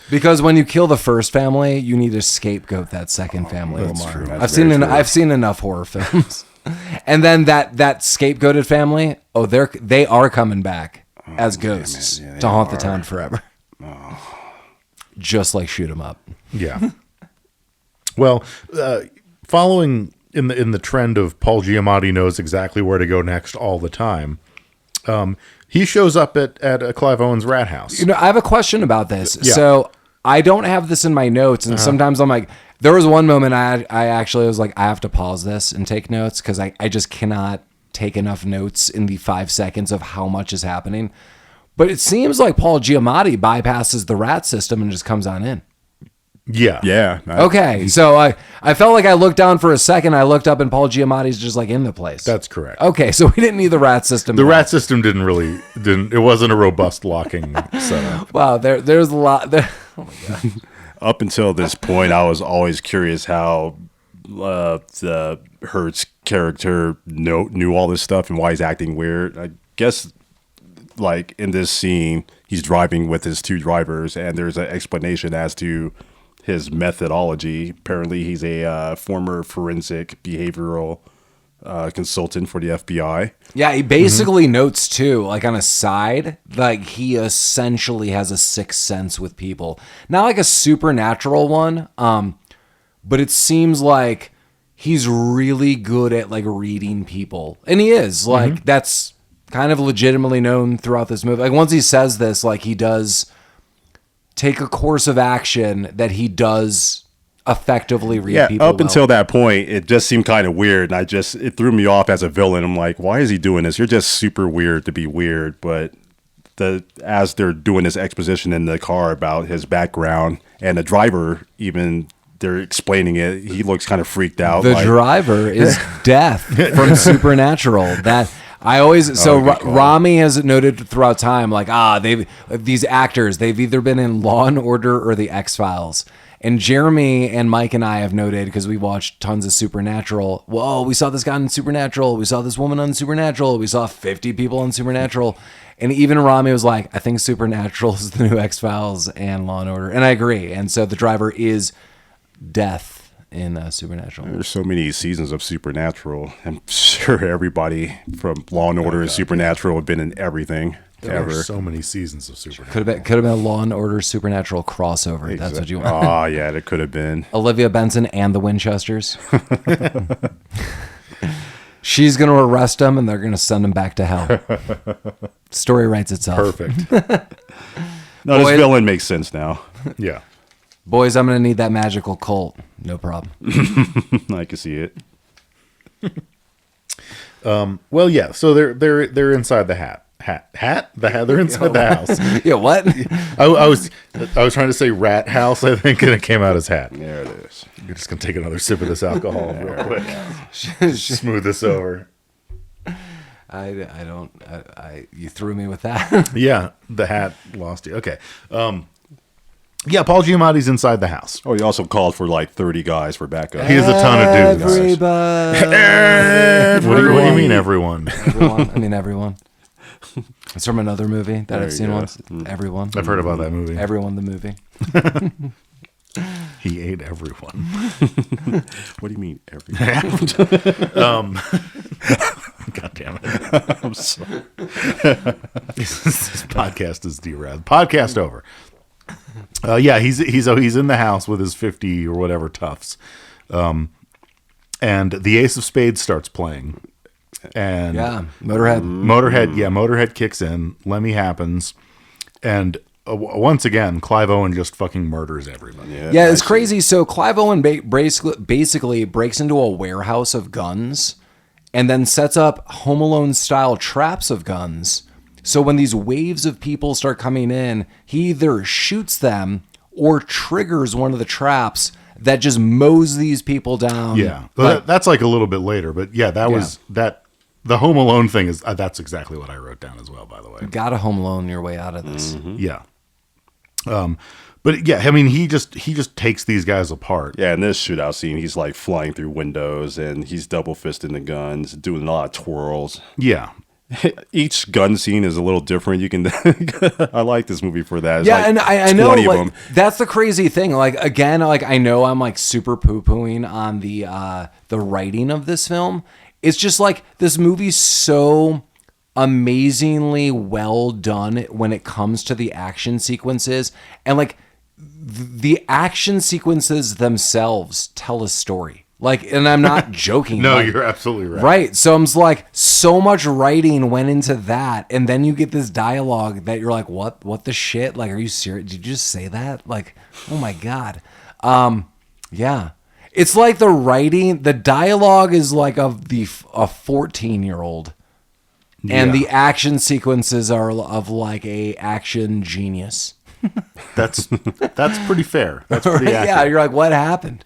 Because when you kill the first family, you need to scapegoat that second family. That's Lamar. true. That's I've seen enough horror films. And then that scapegoated family, they are coming back as ghosts to haunt the town forever. Just like shoot 'em up. Yeah. Well, following in the trend of Paul Giamatti knows exactly where to go next all the time, he shows up at Clive Owen's rat house. You know, I have a question about this. Yeah. So I don't have this in my notes, and sometimes I'm like, there was one moment I actually was like, I have to pause this and take notes because I just cannot take enough notes in the 5 seconds of how much is happening. But it seems like Paul Giamatti bypasses the rat system and just comes on in. Yeah. Yeah. Okay, so I felt like I looked down for a second. I looked up and Paul Giamatti's just like in the place. That's correct. Okay, so we didn't need the rat system. The rat system it wasn't a robust locking setup. Wow, there's a lot there. Oh my God. Up until this point, I was always curious how the Hertz character knew all this stuff and why he's acting weird. I guess, like, in this scene, he's driving with his two drivers, and there's an explanation as to his methodology. Apparently, he's a former forensic behavioral consultant for the FBI. Yeah, he basically notes too, like on a side, like he essentially has a sixth sense with people. Not like a supernatural one, but it seems like he's really good at like reading people. And he is. Like that's kind of legitimately known throughout this movie. Like once he says this, like he does take a course of action that he does effectively read people. Up until that point, it just seemed kind of weird, and it threw me off as a villain. I'm like, why is he doing this? You're just super weird to be weird. But as they're doing this exposition in the car about his background, and the driver even, they're explaining it, he looks kind of freaked out. The driver is Death from Supernatural. That I always Rami has noted throughout time, like these actors, they've either been in Law and Order or the X-Files. And Jeremy and Mike and I have noted, because we watched tons of Supernatural, whoa, we saw this guy in Supernatural, we saw this woman on Supernatural, we saw 50 people on Supernatural. And even Rami was like, I think Supernatural is the new X-Files and Law and Order. And I agree. And so the driver is Death in Supernatural. There's so many seasons of Supernatural. I'm sure everybody from Law and Order and Supernatural have been in everything. There are so many seasons of Supernatural. Could have been a Law and Order Supernatural crossover. Exactly. That's what you want. Oh, yeah, that could have been. Olivia Benson and the Winchesters. She's going to arrest him, and they're going to send him back to hell. Story writes itself. Perfect. No, this villain makes sense now. Yeah. Boys, I'm going to need that magical Colt. No problem. I can see it. Well, yeah. So they're inside the Hat? They're inside the house. Yeah, what? I was trying to say rat house, I think, and it came out as hat. There it is. You're just gonna take another sip of this alcohol real quick. Smooth this over. You threw me with that. Yeah, the hat lost you. Okay. Yeah, Paul Giamatti's inside the house. Oh, he also called for like 30 guys for backup. He has a ton of dudes. Everybody. What do you mean, everyone? Everyone. I mean, everyone. It's from another movie that I've seen go. once. Everyone. I've heard about that movie. Everyone, the movie. He ate everyone. What do you mean, everyone? God damn it. I'm sorry. This podcast is derailed. Podcast over. Yeah, he's in the house with his 50 or whatever toughs. And the Ace of Spades starts playing. And Yeah, Motorhead. Motorhead kicks in. Lemmy happens. And once again, Clive Owen just fucking murders everybody. Yeah, it's crazy. So Clive Owen basically breaks into a warehouse of guns and then sets up Home Alone style traps of guns. So when these waves of people start coming in, he either shoots them or triggers one of the traps that just mows these people down. Yeah, that's like a little bit later, but yeah, was that. The Home Alone thing is that's exactly what I wrote down as well. By the way, Gotta Home Alone your way out of this. Mm-hmm. Yeah. But yeah, I mean, he just takes these guys apart. Yeah, in this shootout scene, he's like flying through windows and he's double fisting the guns, doing a lot of twirls. Yeah. Each gun scene is a little different. You can, I like this movie for that. It's Yeah, like and I know 20 of like them. that's the crazy thing. Like again, like I know I'm like super poo-pooing on the writing of this film. It's just like this movie's so amazingly well done when it comes to the action sequences, and like the action sequences themselves tell a story. Like, and I'm not joking. No, like, you're absolutely right. right. So I'm just like, so much writing went into that, and then you get this dialogue that you're like, what the shit? Like, are you serious? Did you just say that? Like, oh my god. Yeah. It's like the writing, the dialogue is like of a 14-year-old, and the action sequences are of like a action genius. That's pretty fair. That's pretty accurate. Yeah, you're like, what happened?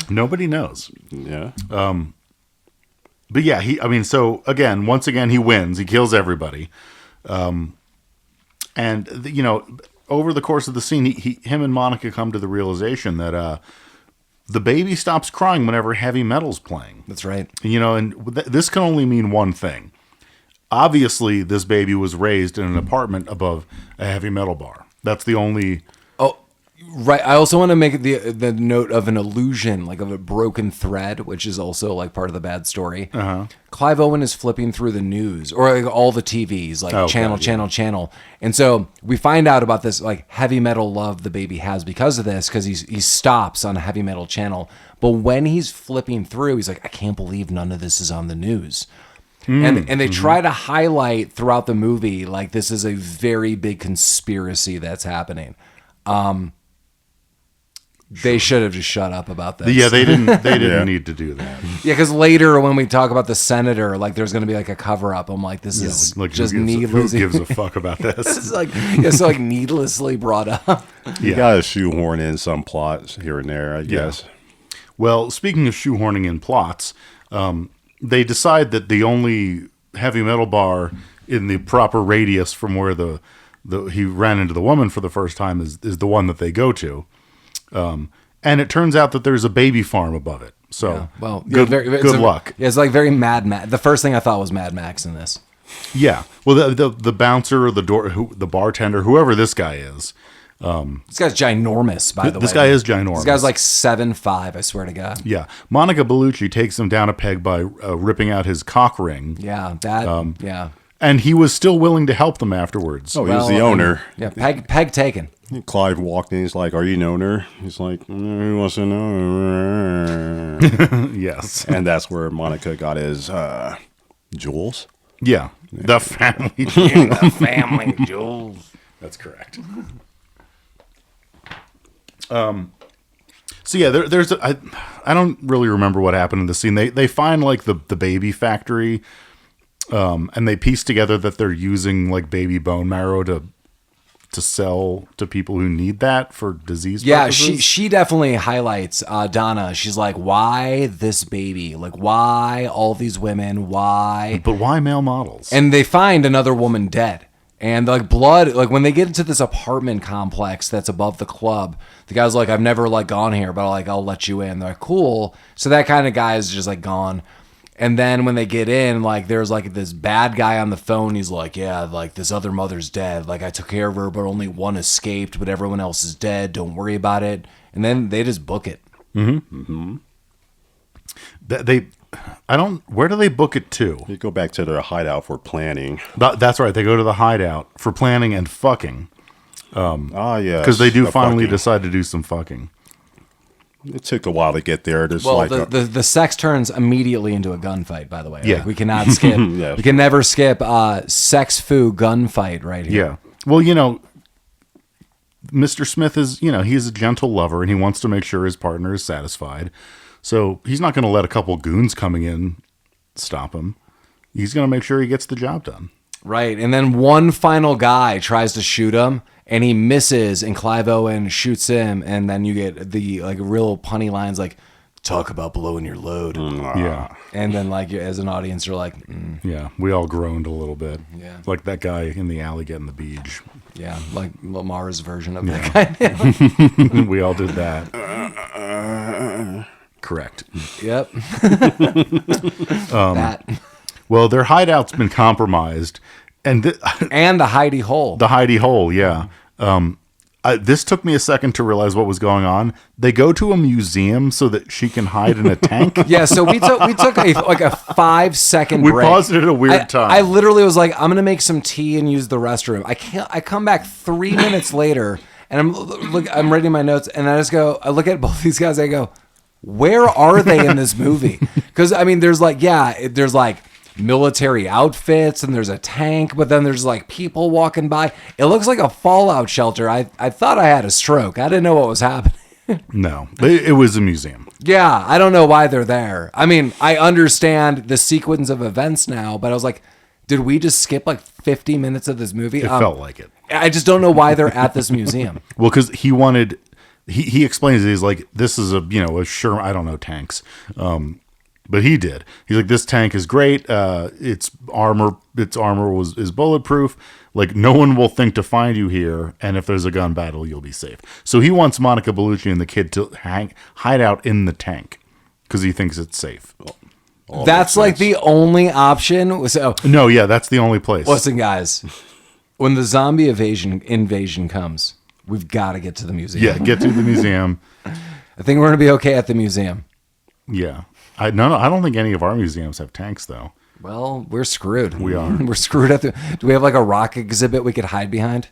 Nobody knows. Yeah. But yeah, so again, once again, he wins. He kills everybody. And over the course of the scene, him and Monica come to the realization that the baby stops crying whenever heavy metal's playing. That's right. And this can only mean one thing. Obviously, this baby was raised in an apartment above a heavy metal bar. That's the only... Oh, right. I also want to make the note of an illusion, like of a broken thread, which is also like part of the bad story. Clive Owen is flipping through the news or like all the TVs, like channel. And so we find out about this like heavy metal love the baby has because of this, because he stops on a heavy metal channel. But when he's flipping through, he's like, I can't believe none of this is on the news. And they try to highlight throughout the movie, like this is a very big conspiracy that's happening. They should have just shut up about this. Yeah, they didn't need to do that. Yeah, because later when we talk about the senator, like there's going to be like a cover up. I'm like, this is like just who gives a fuck about this? It's like it's like needlessly brought up. You gotta shoehorn in some plots here and there, I guess. Well, speaking of shoehorning in plots, they decide that the only heavy metal bar in the proper radius from where he ran into the woman for the first time is the one that they go to. And it turns out that there's a baby farm above it. So, good luck. Yeah, it's like very Mad Max. The first thing I thought was Mad Max in this. Yeah. Well, the bouncer, the bartender, whoever this guy is. This guy's ginormous, by the way. This guy is ginormous. This guy's like 7'5", I swear to God. Yeah. Monica Bellucci takes him down a peg by ripping out his cock ring. Yeah, yeah. And he was still willing to help them afterwards. Oh, he was the owner. Yeah, peg taken. Clive walked in. He's like, "Are you an owner?" He's like, "Who wants to know?" Yes. And that's where Monica got his jewels. Yeah. The family jewels. The family jewels. That's correct. So yeah, there's I don't really remember what happened in the scene. They find like the baby factory, And they piece together that they're using like baby bone marrow to sell to people who need that for disease purposes. Yeah, she definitely highlights Donna. She's like, why this baby? Like, why all these women? Why? But why male models? And they find another woman dead. And like blood, like when they get into this apartment complex that's above the club, the guy's like, I've never like gone here, but I'll let you in. They're like, cool. So that kind of guy is just like gone. And then when they get in, like there's like this bad guy on the phone. He's like, yeah, like this other mother's dead. Like I took care of her, but only one escaped, but everyone else is dead. Don't worry about it. And then they just book it. Where do they book it to? They go back to their hideout for planning. That's right. They go to the hideout for planning and fucking. Yeah. Because they do finally decide to do some fucking. It took a while to get there. There's Well, like the sex turns immediately into a gunfight, by the way. Yeah. Like, we cannot skip. Yeah. We can never skip sex foo gunfight right here. Yeah. Well, Mr. Smith is, he's a gentle lover and he wants to make sure his partner is satisfied. So he's not going to let a couple goons coming in stop him. He's going to make sure he gets the job done. Right. And then one final guy tries to shoot him and he misses and Clive Owen shoots him. And then you get the like real punny lines like, talk about blowing your load. Yeah. And then like as an audience, you're like, Yeah. We all groaned a little bit. Yeah. Like that guy in the alley getting the beach. yeah, like Lamar's version of that guy. We all did that. Correct. Yep. That. Well, their hideout's been compromised. And And the hidey hole. the hidey hole, yeah. This took me a second to realize what was going on. They go to a museum so that she can hide in a tank. Yeah, so we took a 5-second We break. paused it at a weird time. I literally was like, I'm gonna make some tea and use the restroom. I come back 3 minutes later and I'm writing my notes and I look at both these guys. I go, where are they in this movie? Because I mean, there's like military outfits and there's a tank, but then there's like people walking by. It looks like a fallout shelter. I thought I had a stroke. I didn't know what was happening. No, it was a museum. Yeah, I don't know why they're there. I mean, I understand the sequence of events now, but I was like, did we just skip like 50 minutes of this movie? It felt like it. I just don't know why they're at this museum. Well, because he wanted, he explains it. He's like, this is a Sherman, I don't know tanks. But he did. He's like, this tank is great. Its armor is bulletproof. Like, no one will think to find you here. And if there's a gun battle, you'll be safe. So he wants Monica Bellucci and the kid to hide out in the tank because he thinks it's safe. That's like the only option. So No, yeah, that's the only place. listen, guys, when the zombie invasion comes, we've got to get to the museum. Yeah, get to the museum. I think we're gonna be okay at the museum. Yeah. I don't think any of our museums have tanks, though. Well, we're screwed. We are. We're screwed at do we have like a rock exhibit we could hide behind?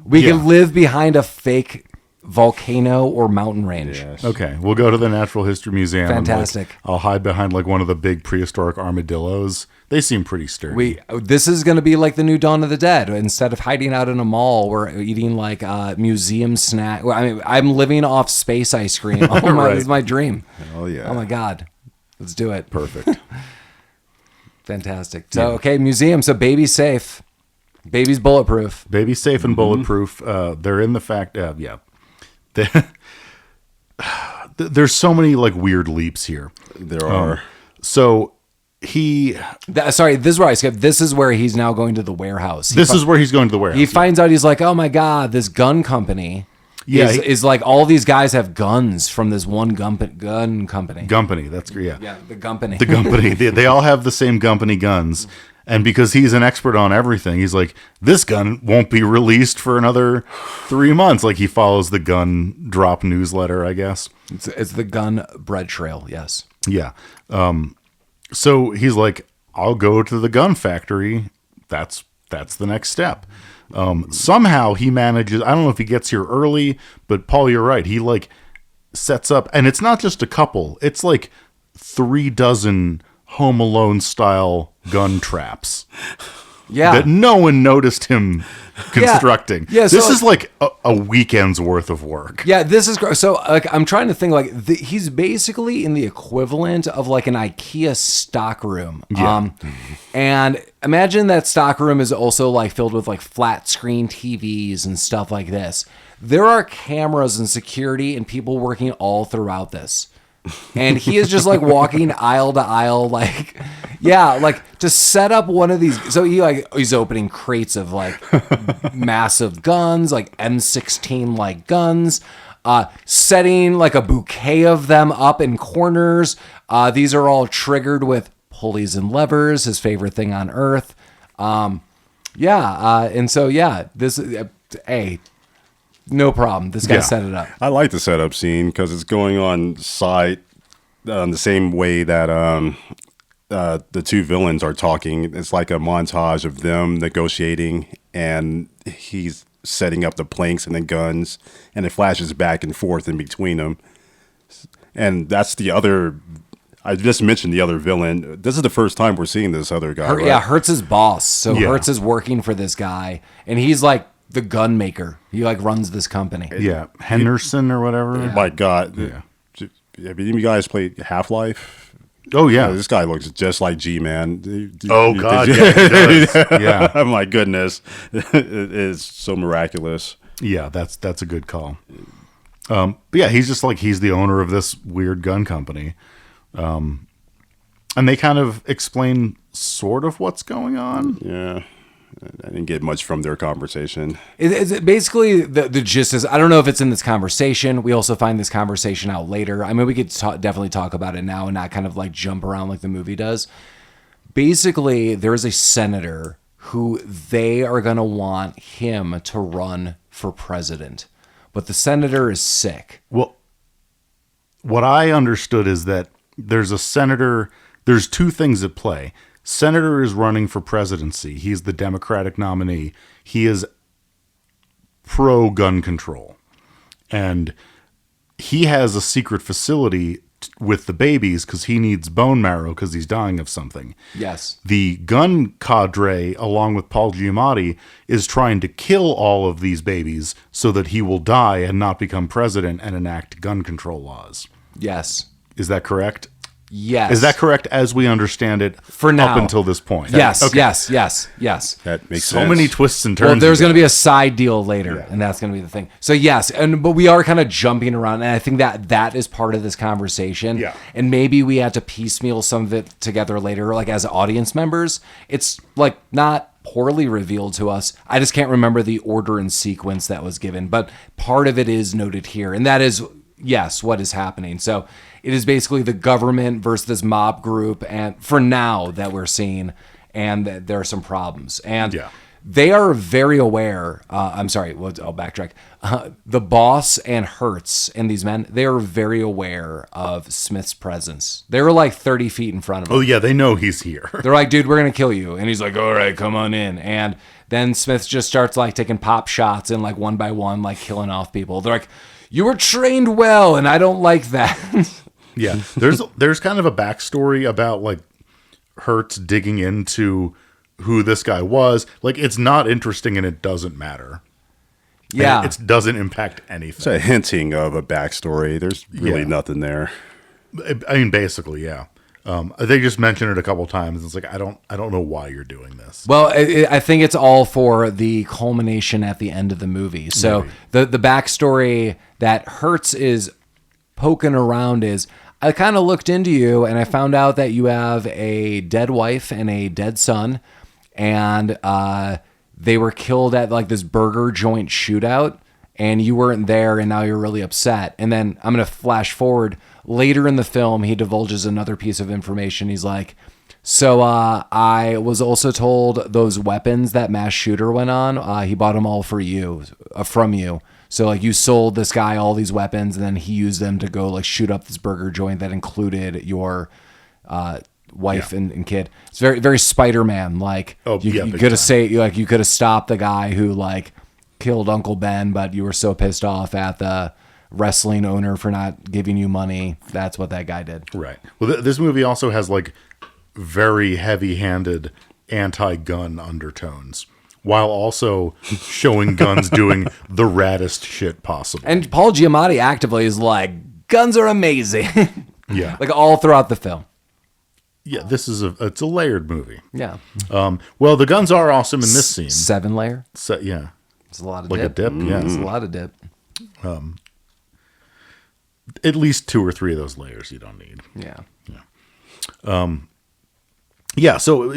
We Yeah. could live behind a fake volcano or mountain range. Yes. Okay, we'll go to the Natural History Museum. and, Fantastic. I'll hide behind like one of the big prehistoric armadillos. They seem pretty sturdy. This is going to be like the new Dawn of the Dead. Instead of hiding out in a mall, we're eating like museum snack. I mean, I'm living off space ice cream. Oh my, Right. this is my dream. Oh yeah. Oh my God. Let's do it. Perfect. Fantastic. So, okay, museum. So baby's safe. Baby's bulletproof. Baby's safe and bulletproof. They're in the fact. Yeah. There's so many like weird leaps here. There are. So he. Sorry, this is where I skipped. This is where he's now going to the warehouse. This is where he's going to the warehouse. He finds out, he's like, oh my God, this gun company Yeah, is like all these guys have guns from this one gun company. Gumpany. That's yeah. Yeah, the company. The Gumpany. they all have the same Gumpany guns. And because he's an expert on everything, he's like, this gun won't be released for another 3 months. Like he follows the gun drop newsletter, I guess. It's the gun bread trail, yes. Yeah. So he's like, I'll go to the gun factory. That's the next step. Somehow he manages, I don't know if he gets here early, but Paul, you're right. He like sets up, and it's not just a couple. It's like 36 Home Alone style gun traps. Yeah. that no one noticed him constructing. Yeah, this so- is like a weekend's worth of work. Yeah, this is so like I'm trying to think like he's basically in the equivalent of like an IKEA stock room. Yeah. And imagine that stock room is also like filled with like flat screen TVs and stuff like this. There are cameras and security and people working all throughout this. And he is just like walking aisle to aisle, like, yeah, like to set up one of these. So he's opening crates of like massive guns, like M16 like guns, setting like a bouquet of them up in corners. These are all triggered with pulleys and levers, his favorite thing on earth. And so this no problem. This guy set it up. I like the setup scene because it's going on site the same way that the two villains are talking. It's like a montage of them negotiating, and he's setting up the planks and the guns, and it flashes back and forth in between them. And that's the other. I just mentioned the other villain. This is the first time we're seeing this other guy. Right? Yeah, Hertz's boss. So Yeah. Hertz is working for this guy, and he's like the gun maker. He like runs this company. Yeah, Henderson or whatever. My God. Yeah. Have any of you guys played Half-Life? Oh yeah. This guy looks just like G-Man. Oh God, yeah, it does. Yeah, My goodness. It is so miraculous. yeah. That's a good call. But yeah, he's the owner of this weird gun company, and they kind of explain sort of what's going on. Yeah. I didn't get much from their conversation. It's basically the gist is, I don't know if it's in this conversation. We also find this conversation out later. I mean, we could definitely talk about it now and not kind of like jump around like the movie does. Basically, there is a senator who they are going to want him to run for president, but the senator is sick. Well, what I understood is that there's a senator. There's two things at play. Senator is running for presidency. He's the Democratic nominee. He is pro-gun control. And he has a secret facility with the babies because he needs bone marrow because he's dying of something. Yes. The gun cadre, along with Paul Giamatti, is trying to kill all of these babies so that he will die and not become president and enact gun control laws. Yes. Is that correct? Yes. Is that correct as we understand it For now. up until this point? Yes, Okay. yes. That makes So sense. many twists and turns. Well, there's in going to that. be a side deal later, and that's going to be the thing. So yes, but we are kind of jumping around, and I think that is part of this conversation. Yeah. And maybe we had to piecemeal some of it together later, like as audience members. It's like not poorly revealed to us. I just can't remember the order and sequence that was given, but part of it is noted here, and that is yes, what is happening. So it is basically the government versus this mob group, and for now that we're seeing, and there are some problems. And Yeah. they are very aware. I'm sorry, I'll backtrack. The boss and Hertz and these men, they are very aware of Smith's presence. They were like 30 feet in front of him. Oh yeah, they know he's here. They're like, dude, we're going to kill you. And he's like, all right, come on in. And then Smith just starts like taking pop shots and like one by one, like killing off people. They're like, you were trained well, and I don't like that. Yeah, there's kind of a backstory about like Hertz digging into who this guy was. Like, it's not interesting and it doesn't matter. Yeah. And it doesn't impact It's anything. a hinting of a backstory. There's really Yeah. nothing there. I mean, basically, yeah. They just mention it a couple times. It's like I don't know why you're doing this. Well, I think it's all for the culmination at the end of the movie. So the backstory that Hertz is poking around is, I kind of looked into you and I found out that you have a dead wife and a dead son, and they were killed at like this burger joint shootout, and you weren't there, and now you're really upset. And then I'm going to flash forward later in the film. He divulges another piece of information. He's like, so I was also told those weapons that mass shooter went on, he bought them all for you, from you. So like you sold this guy all these weapons, and then he used them to go like shoot up this burger joint that included your wife and kid. It's very, very Spider-Man. Like you big could have you could have stopped the guy who like killed Uncle Ben, but you were so pissed off at the wrestling owner for not giving you money. That's what that guy did. Right. Well, this movie also has like very heavy-handed anti-gun undertones, while also showing guns doing the raddest shit possible. And Paul Giamatti actively is like, guns are amazing. Yeah. Like all throughout the film. Yeah, it's a layered movie. Yeah. Well, the guns are awesome in this scene. 7 layer. So, yeah. It's a lot of Like dip. a dip, yeah. It's a lot of dip. At least 2 or 3 of those layers you don't need. Yeah. Yeah, so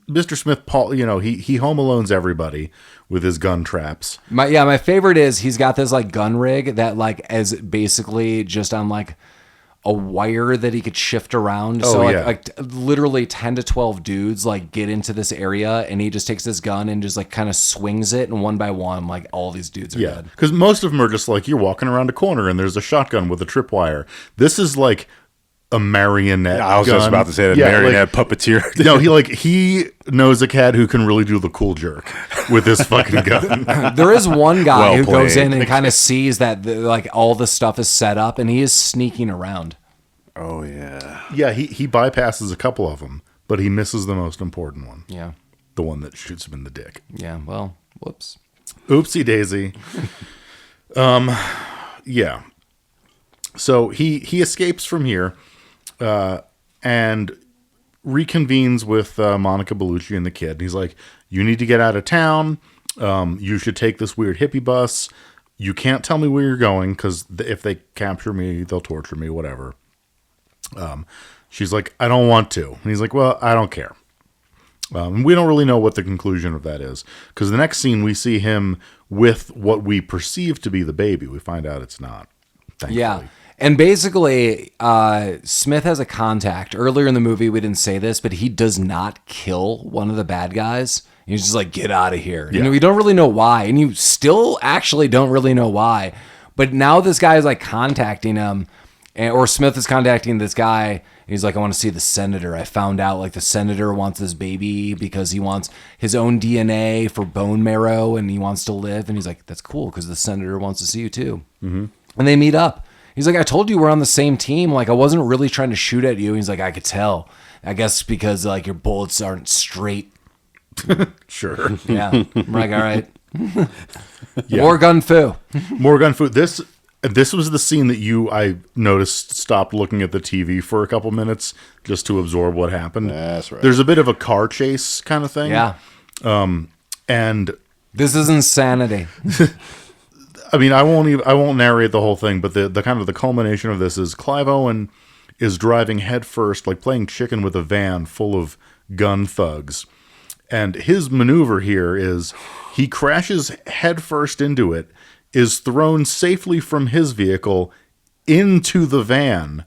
Mr. Smith, Paul, he home alones everybody with his gun traps. My favorite is he's got this like gun rig that like is basically just on like a wire that he could shift around. Oh, So yeah. like literally 10 to 12 dudes like get into this area and he just takes this gun and just like kind of swings it, and one by one like all these dudes are Yeah, dead. because most of them are just like, you're walking around a corner and there's a shotgun with a tripwire. This is like a marionette I was gun. just about to say that Yeah, marionette puppeteer. No, he knows a cat who can really do the cool jerk with this fucking gun. There is one guy Well who goes played. in and kind of sees that like all the stuff is set up and he is sneaking around. Oh yeah. Yeah, he bypasses a couple of them, but he misses the most important one. Yeah. The one that shoots him in the dick. Yeah. Well, whoops. Oopsie daisy. Yeah. So he escapes from here and reconvenes with Monica Bellucci and the kid. And he's like, you need to get out of town. You should take this weird hippie bus. You can't tell me where you're going because if they capture me, they'll torture me, whatever. She's like, I don't want to. And he's like, well, I don't care. We don't really know what the conclusion of that is, because the next scene we see him with what we perceive to be the baby. We find out it's not. Thankfully. Yeah. And basically, Smith has a contact. Earlier in the movie, we didn't say this, but he does not kill one of the bad guys. He's just like, get out of here. Yeah. And we don't really know why. And you still actually don't really know why. But now this guy is like contacting him, or Smith is contacting this guy. And he's like, I want to see the senator. I found out like the senator wants this baby because he wants his own DNA for bone marrow and he wants to live. And he's like, that's cool because the senator wants to see you too. Mm-hmm. And they meet up. He's like, I told you we're on the same team. Like, I wasn't really trying to shoot at you. He's like, I could tell. I guess because like your bullets aren't straight. Sure. Yeah. I'm like, all right. Yeah. More gun fu. More gun food. This was the scene that I noticed stopped looking at the TV for a couple minutes just to absorb what happened. That's right. There's a bit of a car chase kind of thing. Yeah. And This is insanity. I mean, I won't narrate the whole thing, but the kind of the culmination of this is Clive Owen is driving headfirst, like playing chicken with a van full of gun thugs. And his maneuver here is he crashes headfirst into it, is thrown safely from his vehicle into the van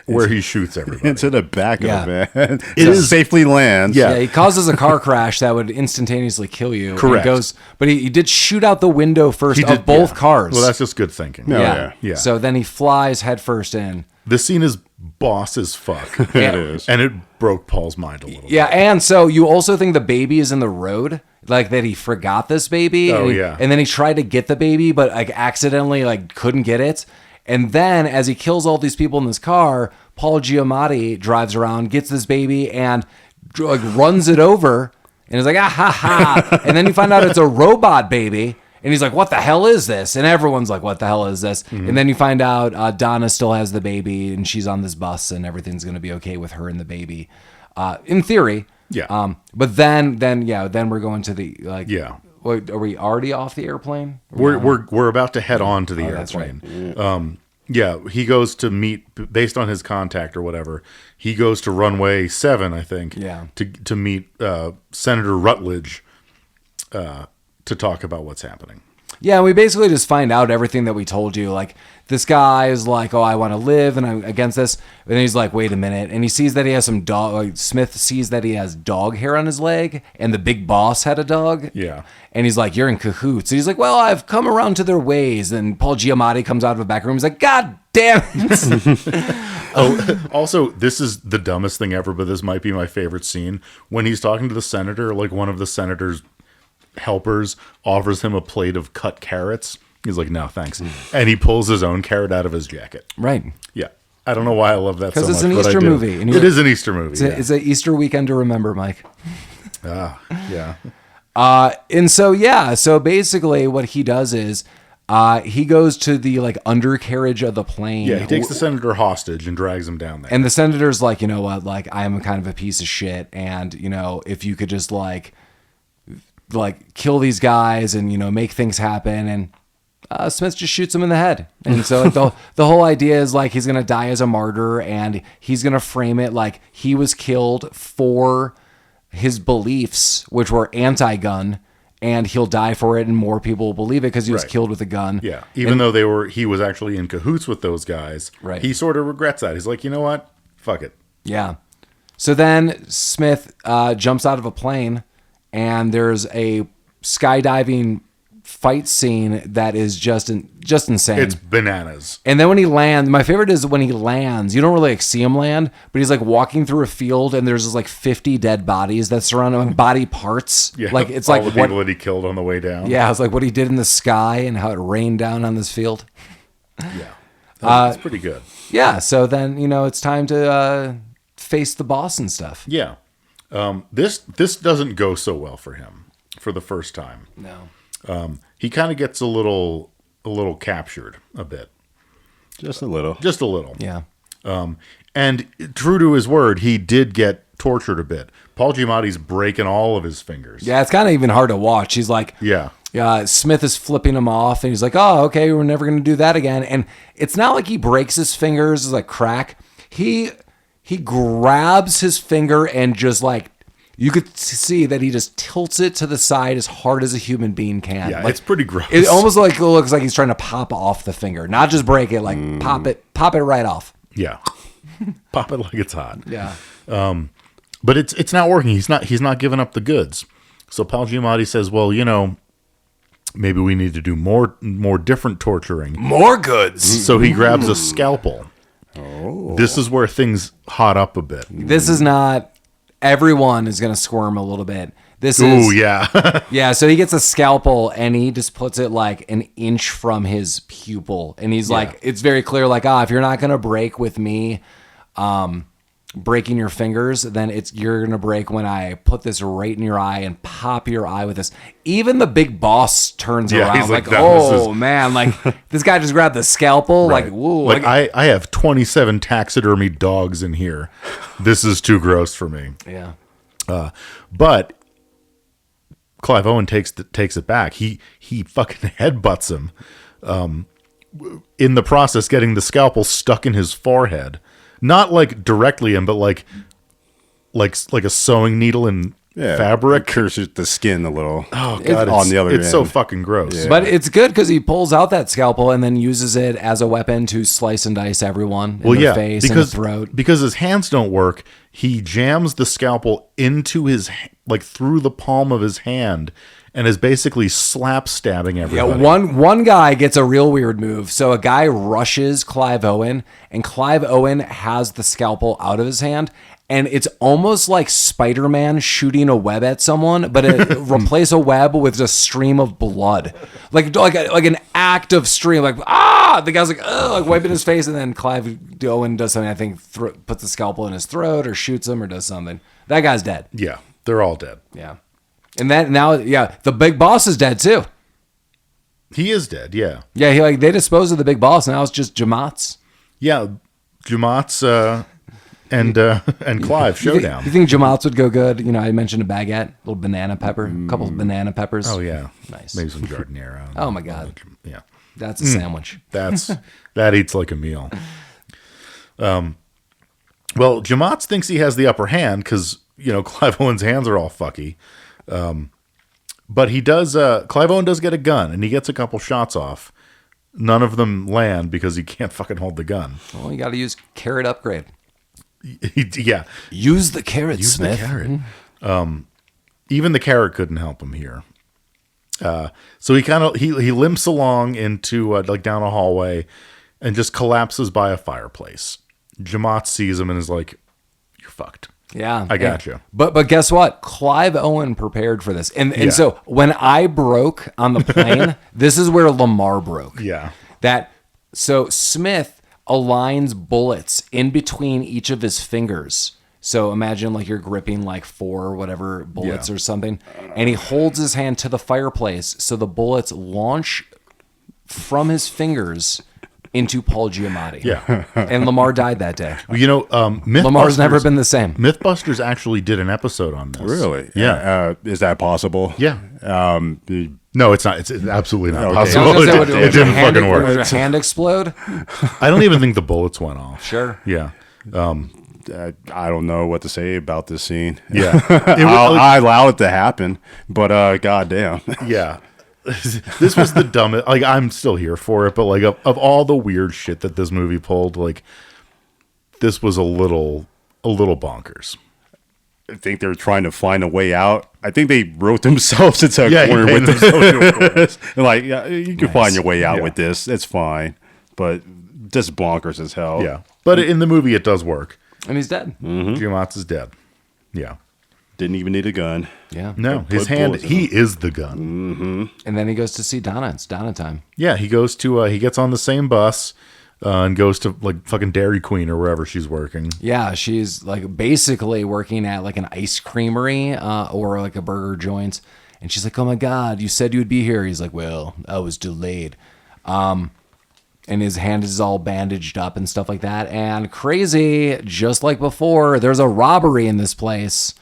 where he shoots everybody. Into the back Yeah. of the van. It is- safely lands. Yeah. Yeah, he causes a car crash that would instantaneously kill you. Correct. But he did shoot out the window first He of did both yeah. cars. Well, that's just good thinking. No. yeah. yeah. So then he flies headfirst in. This scene is boss as fuck. Yeah. It is. And it broke Paul's mind a little Yeah, bit. and so you also think the baby is in the road, like that he forgot this baby. Oh, and he- yeah. and then he tried to get the baby, but like accidentally like couldn't get it. And then as he kills all these people in this car, Paul Giamatti drives around, gets this baby, and like runs it over, and is like, ah ha ha. And then you find out it's a robot baby. And he's like, what the hell is this? And everyone's like, what the hell is this? Mm-hmm. And then you find out Donna still has the baby and she's on this bus and everything's going to be okay with her and the baby. In theory. Yeah. But then we're going to the, like, Yeah. wait, are we already off the airplane? We're about to head on to the that's airplane. Yeah, he goes to meet based on his contact or whatever. He goes to runway 7, I think. Yeah. To meet Senator Rutledge to talk about what's happening. Yeah, we basically just find out everything that we told you. Like, this guy is like, oh, I want to live and I'm against this. And he's like, wait a minute. And he sees that he has some dog. Like, Smith sees that he has dog hair on his leg and the big boss had a dog. Yeah. And he's like, you're in cahoots. And he's like, well, I've come around to their ways. And Paul Giamatti comes out of a back room. He's like, God damn it. Also, this is the dumbest thing ever, but this might be my favorite scene. When he's talking to the senator, like one of the senator's helpers offers him a plate of cut carrots. He's like, no, thanks. And he pulls his own carrot out of his jacket. Right. Yeah. I don't know why I love that so much. Because it's an but I Easter do. movie. And It is an Easter movie. It's an Easter weekend to remember, Mike. Yeah. And so basically what he does is he goes to the like undercarriage of the plane. Yeah, he takes the senator hostage and drags him down there. And the senator's like, you know what, like I am kind of a piece of shit, and you know, if you could just like kill these guys and, you know, make things happen. And Smith just shoots him in the head. And so like, the whole idea is like he's gonna die as a martyr, and he's gonna frame it like he was killed for his beliefs, which were anti-gun, and he'll die for it, and more people will believe it because he was killed with a gun. Yeah, even though he was actually in cahoots with those guys. Right. He sort of regrets that. He's like, you know what? Fuck it. Yeah. So then Smith jumps out of a plane, and there's a skydiving fight scene that is just insane. It's bananas. And then when he lands, my favorite is when he lands, you don't really like see him land, but he's like walking through a field, and there's just like 50 dead bodies that surround him, body parts. Yeah, like it's all like the people that he killed on the way down. Yeah, it's like what he did in the sky and how it rained down on this field. Yeah, it's pretty good. Yeah, so then, you know, it's time to face the boss and stuff. Yeah, this doesn't go so well for him for the first time. No. He kind of gets a little captured a bit. Just a little. Yeah. And true to his word, he did get tortured a bit. Paul Giamatti's breaking all of his fingers. Yeah, it's kind of even hard to watch. He's like, Yeah. Smith is flipping him off, and he's like, oh, okay, we're never going to do that again. And it's not like he breaks his fingers, it's like crack. He grabs his finger and just like, you could see that he just tilts it to the side as hard as a human being can. Yeah, like, it's pretty gross. It almost like looks like he's trying to pop off the finger, not just break it, like pop it right off. Yeah. Pop it like it's hot. Yeah. But it's not working. He's not giving up the goods. So Paul Giamatti says, well, you know, maybe we need to do more different torturing. More goods. So he grabs a scalpel. Oh. This is where things hot up a bit. This is not... Everyone is going to squirm a little bit. Ooh, yeah. Yeah, so he gets a scalpel, and he just puts it like an inch from his pupil. And he's like, it's very clear, like, if you're not going to break with me breaking your fingers, then you're going to break when I put this right in your eye and pop your eye with this. Even the big boss turns around he's like, man, like, this guy just grabbed the scalpel. Right. Like, whoa. Like, I have 27 taxidermy dogs in here. This is too gross for me. Yeah. But Clive Owen takes it back. He fucking headbutts him. In the process, getting the scalpel stuck in his forehead. Not like directly in, but like a sewing needle in fabric. Pierces the skin a little. Oh god, on the other end. It's so fucking gross. Yeah. But it's good because he pulls out that scalpel and then uses it as a weapon to slice and dice everyone in the face and the throat. Because his hands don't work, he jams the scalpel into through the palm of his hand and is basically slap stabbing everybody. Yeah, one guy gets a real weird move. So a guy rushes Clive Owen, and Clive Owen has the scalpel out of his hand, and it's almost like Spider-Man shooting a web at someone, but it replace a web with a stream of blood, like an active stream, like the guy's like wiping his face, and then Clive Owen does something. I think puts the scalpel in his throat or shoots him or does something. That guy's dead. Yeah, they're all dead. Yeah. And that now, the big boss is dead too. He is dead, yeah. Yeah, they disposed of the big boss. Now it's just Giamatti. Yeah, Giamatti and Clive showdown. You think Giamatti would go good? You know, I mentioned a baguette, a little banana pepper, a couple of banana peppers. Oh yeah, nice. Maybe some giardiniera. Oh my god, yeah, that's a sandwich. That eats like a meal. Well, Giamatti thinks he has the upper hand because Clive Owen's hands are all fucky. But he does. Clive Owen does get a gun, and he gets a couple shots off. None of them land because he can't fucking hold the gun. Well, you got to use carrot upgrade. Yeah, use the carrot, use Smith. the carrot. Even the carrot couldn't help him here. So he limps along into down a hallway, and just collapses by a fireplace. Giamatti sees him and is like, "You're fucked." Yeah, I got you. But guess what? Clive Owen prepared for this, and so when I broke on the plane, this is where Lamar broke. Yeah, so Smith aligns bullets in between each of his fingers, So imagine like you're gripping like 4 whatever bullets or something, and he holds his hand to the fireplace so the bullets launch from his fingers into Paul Giamatti. Yeah. And Lamar died that day. You know, Lamar's never been the same. Mythbusters actually did an episode on this. Really? Yeah. Is that possible? Yeah. You- No, it's not. It's absolutely not Okay. I was possible. gonna say, It, would it your didn't hand- fucking would work. your hand explode? I don't even think the bullets went off. Sure. Yeah. I don't know what to say about this scene. Yeah. I allow it to happen, but goddamn. Yeah. This was the dumbest. Like, I'm still here for it, but like of all the weird shit that this movie pulled, like this was a little bonkers. I think they're trying to find a way out. I think they wrote themselves into a Yeah, corner he with painted this. Like, yeah, you can find your way out Yeah. with this. It's fine, but just bonkers as hell. Yeah. But in the movie, it does work. And he's dead. Giamatti's dead. Yeah. Didn't even need a gun. Yeah. No, his put hand, bullets in he is the gun. And then he goes to see Donna. It's Donna time. Yeah, he goes to, he gets on the same bus and goes to like fucking Dairy Queen or wherever she's working. Yeah, she's like basically working at like an ice creamery or like a burger joint. And she's like, "Oh my God, you said you would be here." He's like, "Well, I was delayed." And his hand is all bandaged up and stuff like that. And crazy, just like before, there's a robbery in this place.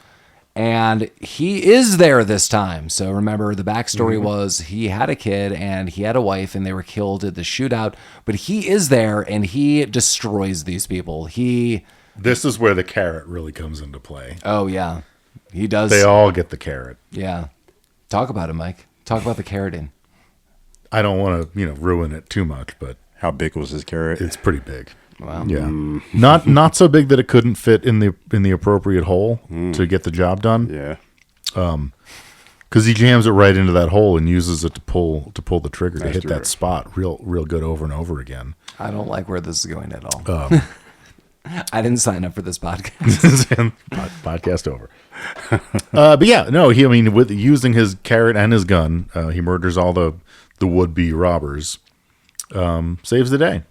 And he is there this time. So remember, the backstory was he had a kid and he had a wife and they were killed at the shootout. But he is there and he destroys these people. This is where the carrot really comes into play. Oh, yeah. He does. They all get the carrot. Yeah. Talk about it, Mike. Talk about the carroting. I don't want to, ruin it too much, but How big was his carrot? it's pretty big. Wow. Yeah. Not so big that it couldn't fit in the appropriate hole to get the job done. Yeah. Because he jams it right into that hole and uses it to pull the trigger to hit true. that spot real good over and over again. I don't like where this is going at all. I didn't sign up for this podcast. Podcast over. But yeah, no, with using his carrot and his gun, he murders all the would-be robbers, saves the day,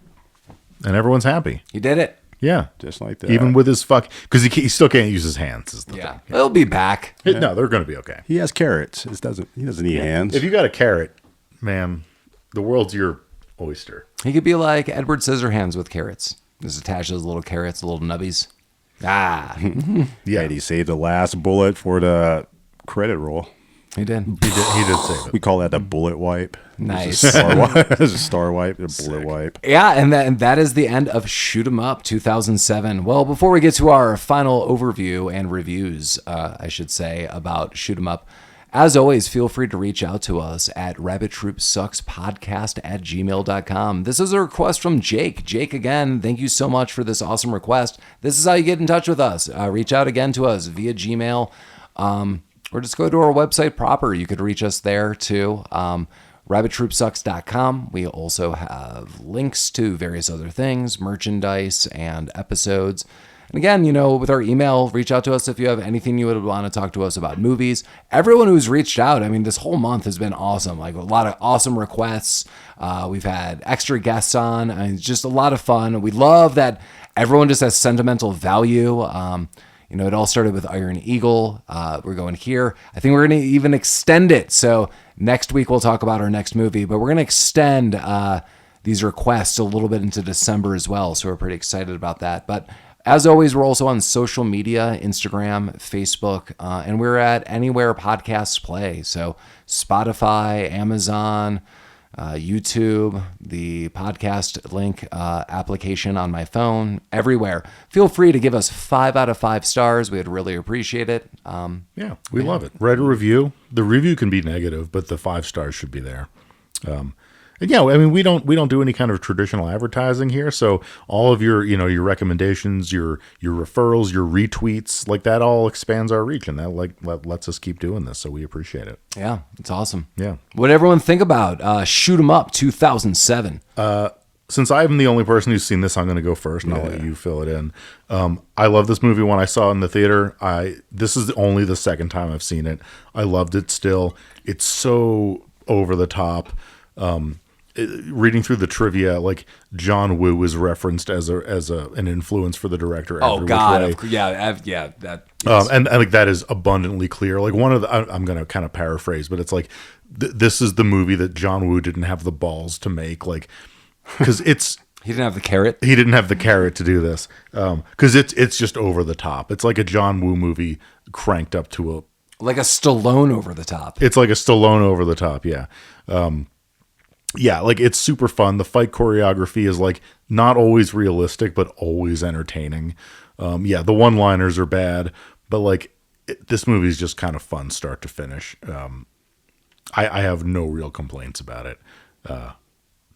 and everyone's happy. He did it. Yeah, Just like that. even with his because he still can't use his hands. Is the Yeah. thing. He'll be back. No, they're going to be okay. He has carrots. He doesn't need hands. If you got a carrot, man, the world's your oyster. He could be like Edward Scissorhands with carrots. Just attach those little carrots, little nubbies. Ah, Yeah, And he saved the last bullet for the credit roll. he did. he did save it. We call that a bullet wipe. Nice. Star wipe. It's a star wipe. A bullet wipe. Yeah, and that is the end of Shoot 'Em Up 2007. Well, before we get to our final overview and reviews, I should say, about Shoot 'Em Up, as always, feel free to reach out to us at rabbittroopsuckspodcast@gmail.com. This is a request from Jake. Jake, again, thank you so much for this awesome request. This is how you get in touch with us. Reach out again to us via Gmail, or just go to our website proper. You could reach us there too. rabbittroopsucks.com. We also have links to various other things, merchandise and episodes. And again, with our email, reach out to us if you have anything you would want to talk to us about movies. Everyone who's reached out, this whole month has been awesome. Like a lot of awesome requests. We've had extra guests on. It's just a lot of fun. We love that everyone just has sentimental value. It all started with Iron Eagle. We're going here. I think we're going to even extend it. So next week we'll talk about our next movie, but we're going to extend these requests a little bit into December as well. So we're pretty excited about that. But as always, we're also on social media, Instagram, Facebook, and we're at anywhere podcasts play. So Spotify, Amazon, YouTube, the podcast link application on my phone, everywhere. Feel free to give us 5 out of 5 stars. We'd really appreciate it. Yeah, we love it. Write a review. The review can be negative, but the 5 stars should be there. And yeah, we don't do any kind of traditional advertising here. So all of your, your recommendations, your referrals, your retweets, like that all expands our reach, and that lets us keep doing this. So we appreciate it. Yeah, it's awesome. Yeah. What did everyone think about Shoot 'Em Up 2007? Since I'm the only person who's seen this, I'm going to go first, and I'll let you fill it in. I love this movie. When I saw it in the theater, this is only the second time I've seen it. I loved it still. It's so over the top. reading through the trivia, like John Woo is referenced as an influence for the director. Oh every God, which way. yeah. That yes. And like that is abundantly clear. Like one of the, I'm going to kind of paraphrase, but it's like this is the movie that John Woo didn't have the balls to make, like because it's he didn't have the carrot. he didn't have the carrot to do this because it's just over the top. It's like a John Woo movie cranked up to a Like a Stallone over the top. It's like a Stallone over the top, yeah. Yeah, like it's super fun. The fight choreography is like not always realistic, but always entertaining. Yeah, the one-liners are bad, but like this movie is just kind of fun start to finish. I have no real complaints about it.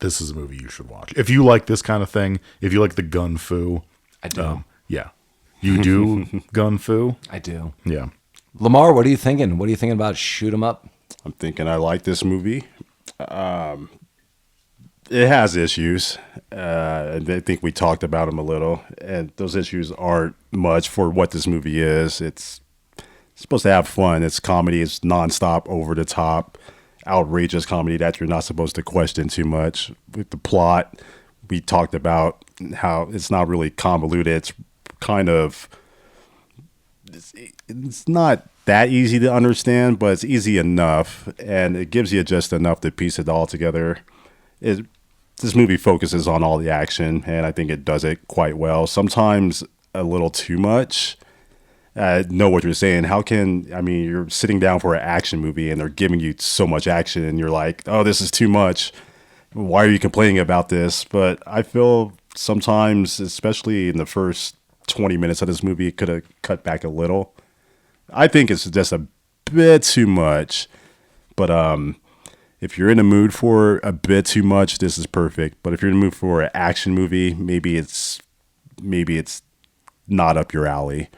This is a movie you should watch. If you like this kind of thing, if you like the gun fu, I do. Yeah. You do gun fu? I do. Yeah. Lamar, what are you thinking? What are you thinking about Shoot 'Em Up? I'm thinking I like this movie. It has issues. And I think we talked about them a little, and those issues aren't much for what this movie is. It's supposed to have fun. It's comedy. It's nonstop, over the top, outrageous comedy that you're not supposed to question too much. With the plot, we talked about how it's not really convoluted. It's kind of it's not that easy to understand, but it's easy enough, and it gives you just enough to piece it all together. This movie focuses on all the action, and I think it does it quite well. Sometimes a little too much. I know what you're saying. You're sitting down for an action movie, and they're giving you so much action, and you're like, oh, this is too much. Why are you complaining about this? But I feel sometimes, especially in the first 20 minutes of this movie, it could have cut back a little. I think it's just a bit too much. But if you're in the mood for a bit too much, this is perfect. But if you're in the mood for an action movie, maybe it's not up your alley.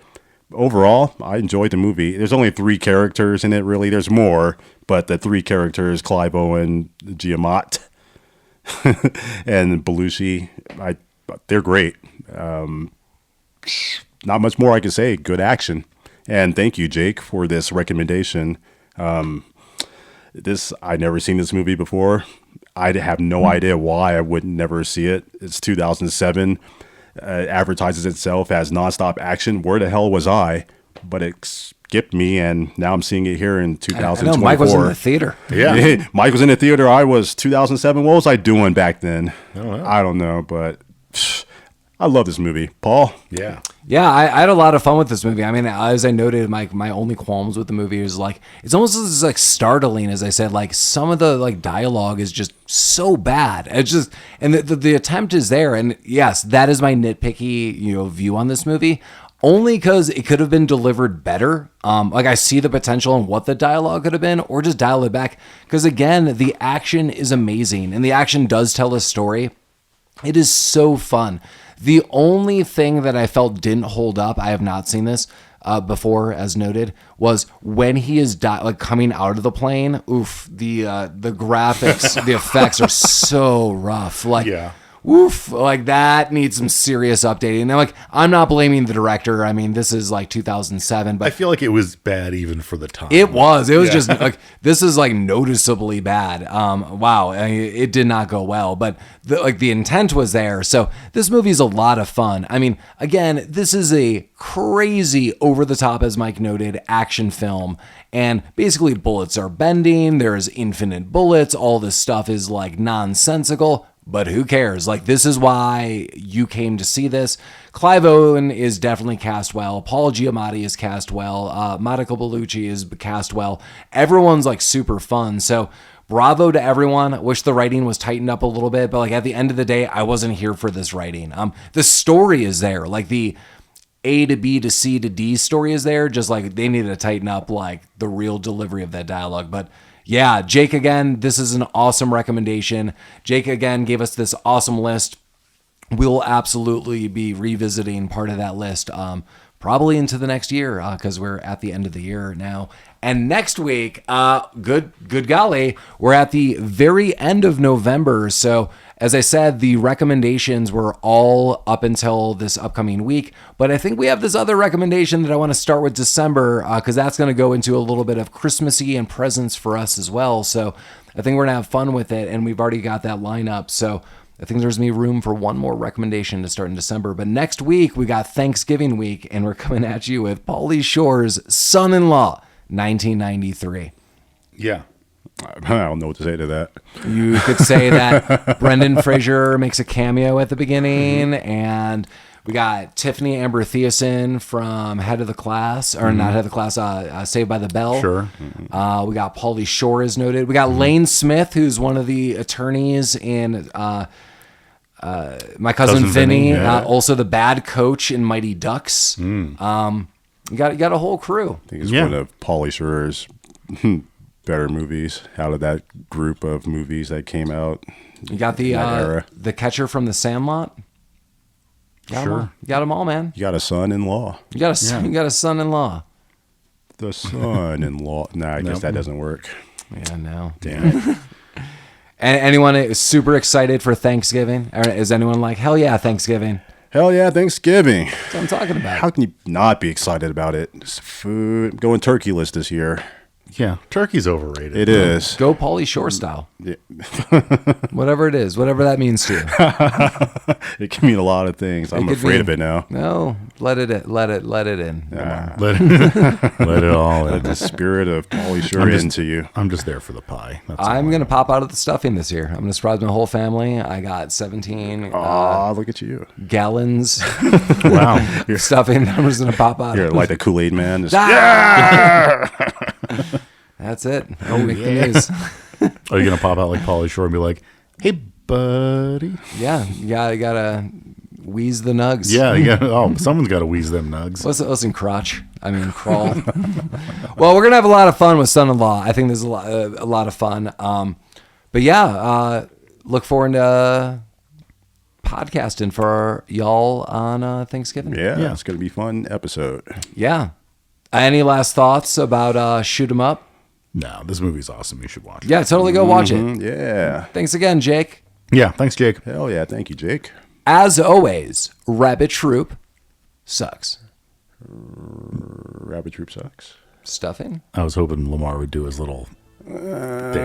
Overall, I enjoyed the movie. There's only 3 characters in it, really. There's more, but the 3 characters, Clive Owen, Giamatti, and Bellucci, they're great. Not much more I can say. Good action. And thank you, Jake, for this recommendation. I'd never seen this movie before. I have no idea why I would never see it. It's 2007. Advertises itself as nonstop action. Where the hell was I? But it skipped me, and now I'm seeing it here in 2024. I know, Mike was in the theater. Yeah. Mike was in the theater. I was 2007. What was I doing back then? I don't know, but I love this movie. Paul? Yeah. Yeah, I had a lot of fun with this movie. I mean, as I noted, my only qualms with the movie is like it's almost as like startling, as I said. Like some of the like dialogue is just so bad. It's just, and the attempt is there, and yes, that is my nitpicky view on this movie. Only because it could have been delivered better. Like I see the potential in what the dialogue could have been, or just dial it back. Because again, the action is amazing, and the action does tell a story. It is so fun. The only thing that I felt didn't hold up, I have not seen this before, as noted, was when he is coming out of the plane. Oof, the graphics, the effects are so rough. Like, yeah. Oof, like that needs some serious updating. And I'm not blaming the director. I mean, this is like 2007, but I feel like it was bad even for the time. It was just like, this is like noticeably bad. Wow. It did not go well, but the intent was there. So this movie is a lot of fun. I mean, again, this is a crazy over the top, as Mike noted, action film. And basically bullets are bending. There's infinite bullets. All this stuff is like nonsensical. But who cares? Like, this is why you came to see this. Clive Owen is definitely cast well. Paul Giamatti is cast well. Monica Bellucci is cast well. Everyone's like super fun. So bravo to everyone. I wish the writing was tightened up a little bit. But like at the end of the day, I wasn't here for this writing. The story is there. Like the A to B to C to D story is there. Just like they needed to tighten up like the real delivery of that dialogue. But yeah, Jake, again, this is an awesome recommendation. Jake, again, gave us this awesome list. We'll absolutely be revisiting part of that list probably into the next year because we're at the end of the year now. And next week, good golly, we're at the very end of November. So As I said, the recommendations were all up until this upcoming week, but I think we have this other recommendation that I want to start with December, because that's going to go into a little bit of Christmassy and presents for us as well. So I think we're going to have fun with it, and we've already got that lineup. So I think there's going to be room for one more recommendation to start in December. But next week, we got Thanksgiving week, and we're coming at you with Pauly Shore's Son-in-Law, 1993. Yeah. I don't know what to say to that. You could say that Brendan Fraser makes a cameo at the beginning, and we got Tiffany Amber Thiessen from Head of the Class, or not Head of the Class, Saved by the Bell. Sure. We got Pauly Shore is noted. We got Lane Smith, who's one of the attorneys in My Cousin Vinny, yeah. also the bad coach in Mighty Ducks. You got a whole crew. I think it's one of Pauly Shore's better movies out of that group of movies that came out. You got the catcher from the Sandlot. Sure. You got them all, man. You got a son-in-law. You got a son-in-law. The son-in-law. Nah, I guess that doesn't work. Yeah, no. Damn it. And anyone is super excited for Thanksgiving? Or is anyone like, hell yeah, Thanksgiving? Hell yeah, Thanksgiving. That's what I'm talking about. How can you not be excited about it? It's food. Going turkey-less this year. Yeah. Turkey's overrated. It is. Go Pauly Shore style. Yeah. Whatever it is, whatever that means to you. It can mean a lot of things. I'm afraid of it now. No, let it in. Let it in. Let it all in. The spirit of Pauly Shore into you. I'm just there for the pie. That's all. I'm going to pop out of the stuffing this year. I'm going to surprise my whole family. I got 17 Look at you. gallons Wow. of stuffing. I'm just going to pop out. You're like the Kool-Aid man. Just, That's it. I'll make the news. Are you going to pop out like Pauly Shore and be like, hey, buddy? Yeah, you gotta wheeze the nugs. Yeah. Someone's got to wheeze them nugs. Listen, crawl. Well, we're gonna have a lot of fun with Son-in-Law. I think there's a lot of fun. But yeah, look forward to podcasting for y'all on Thanksgiving. yeah, it's going to be a fun episode. Yeah. Any last thoughts about Shoot 'Em Up? No, this movie's awesome. You should watch it. Yeah, totally go watch it. Yeah. Thanks again, Jake. Yeah. Thanks, Jake. Hell yeah. Thank you, Jake. As always, Rabbit Troop sucks. Rabbit Troop sucks. Stuffing? I was hoping Lamar would do his little thing.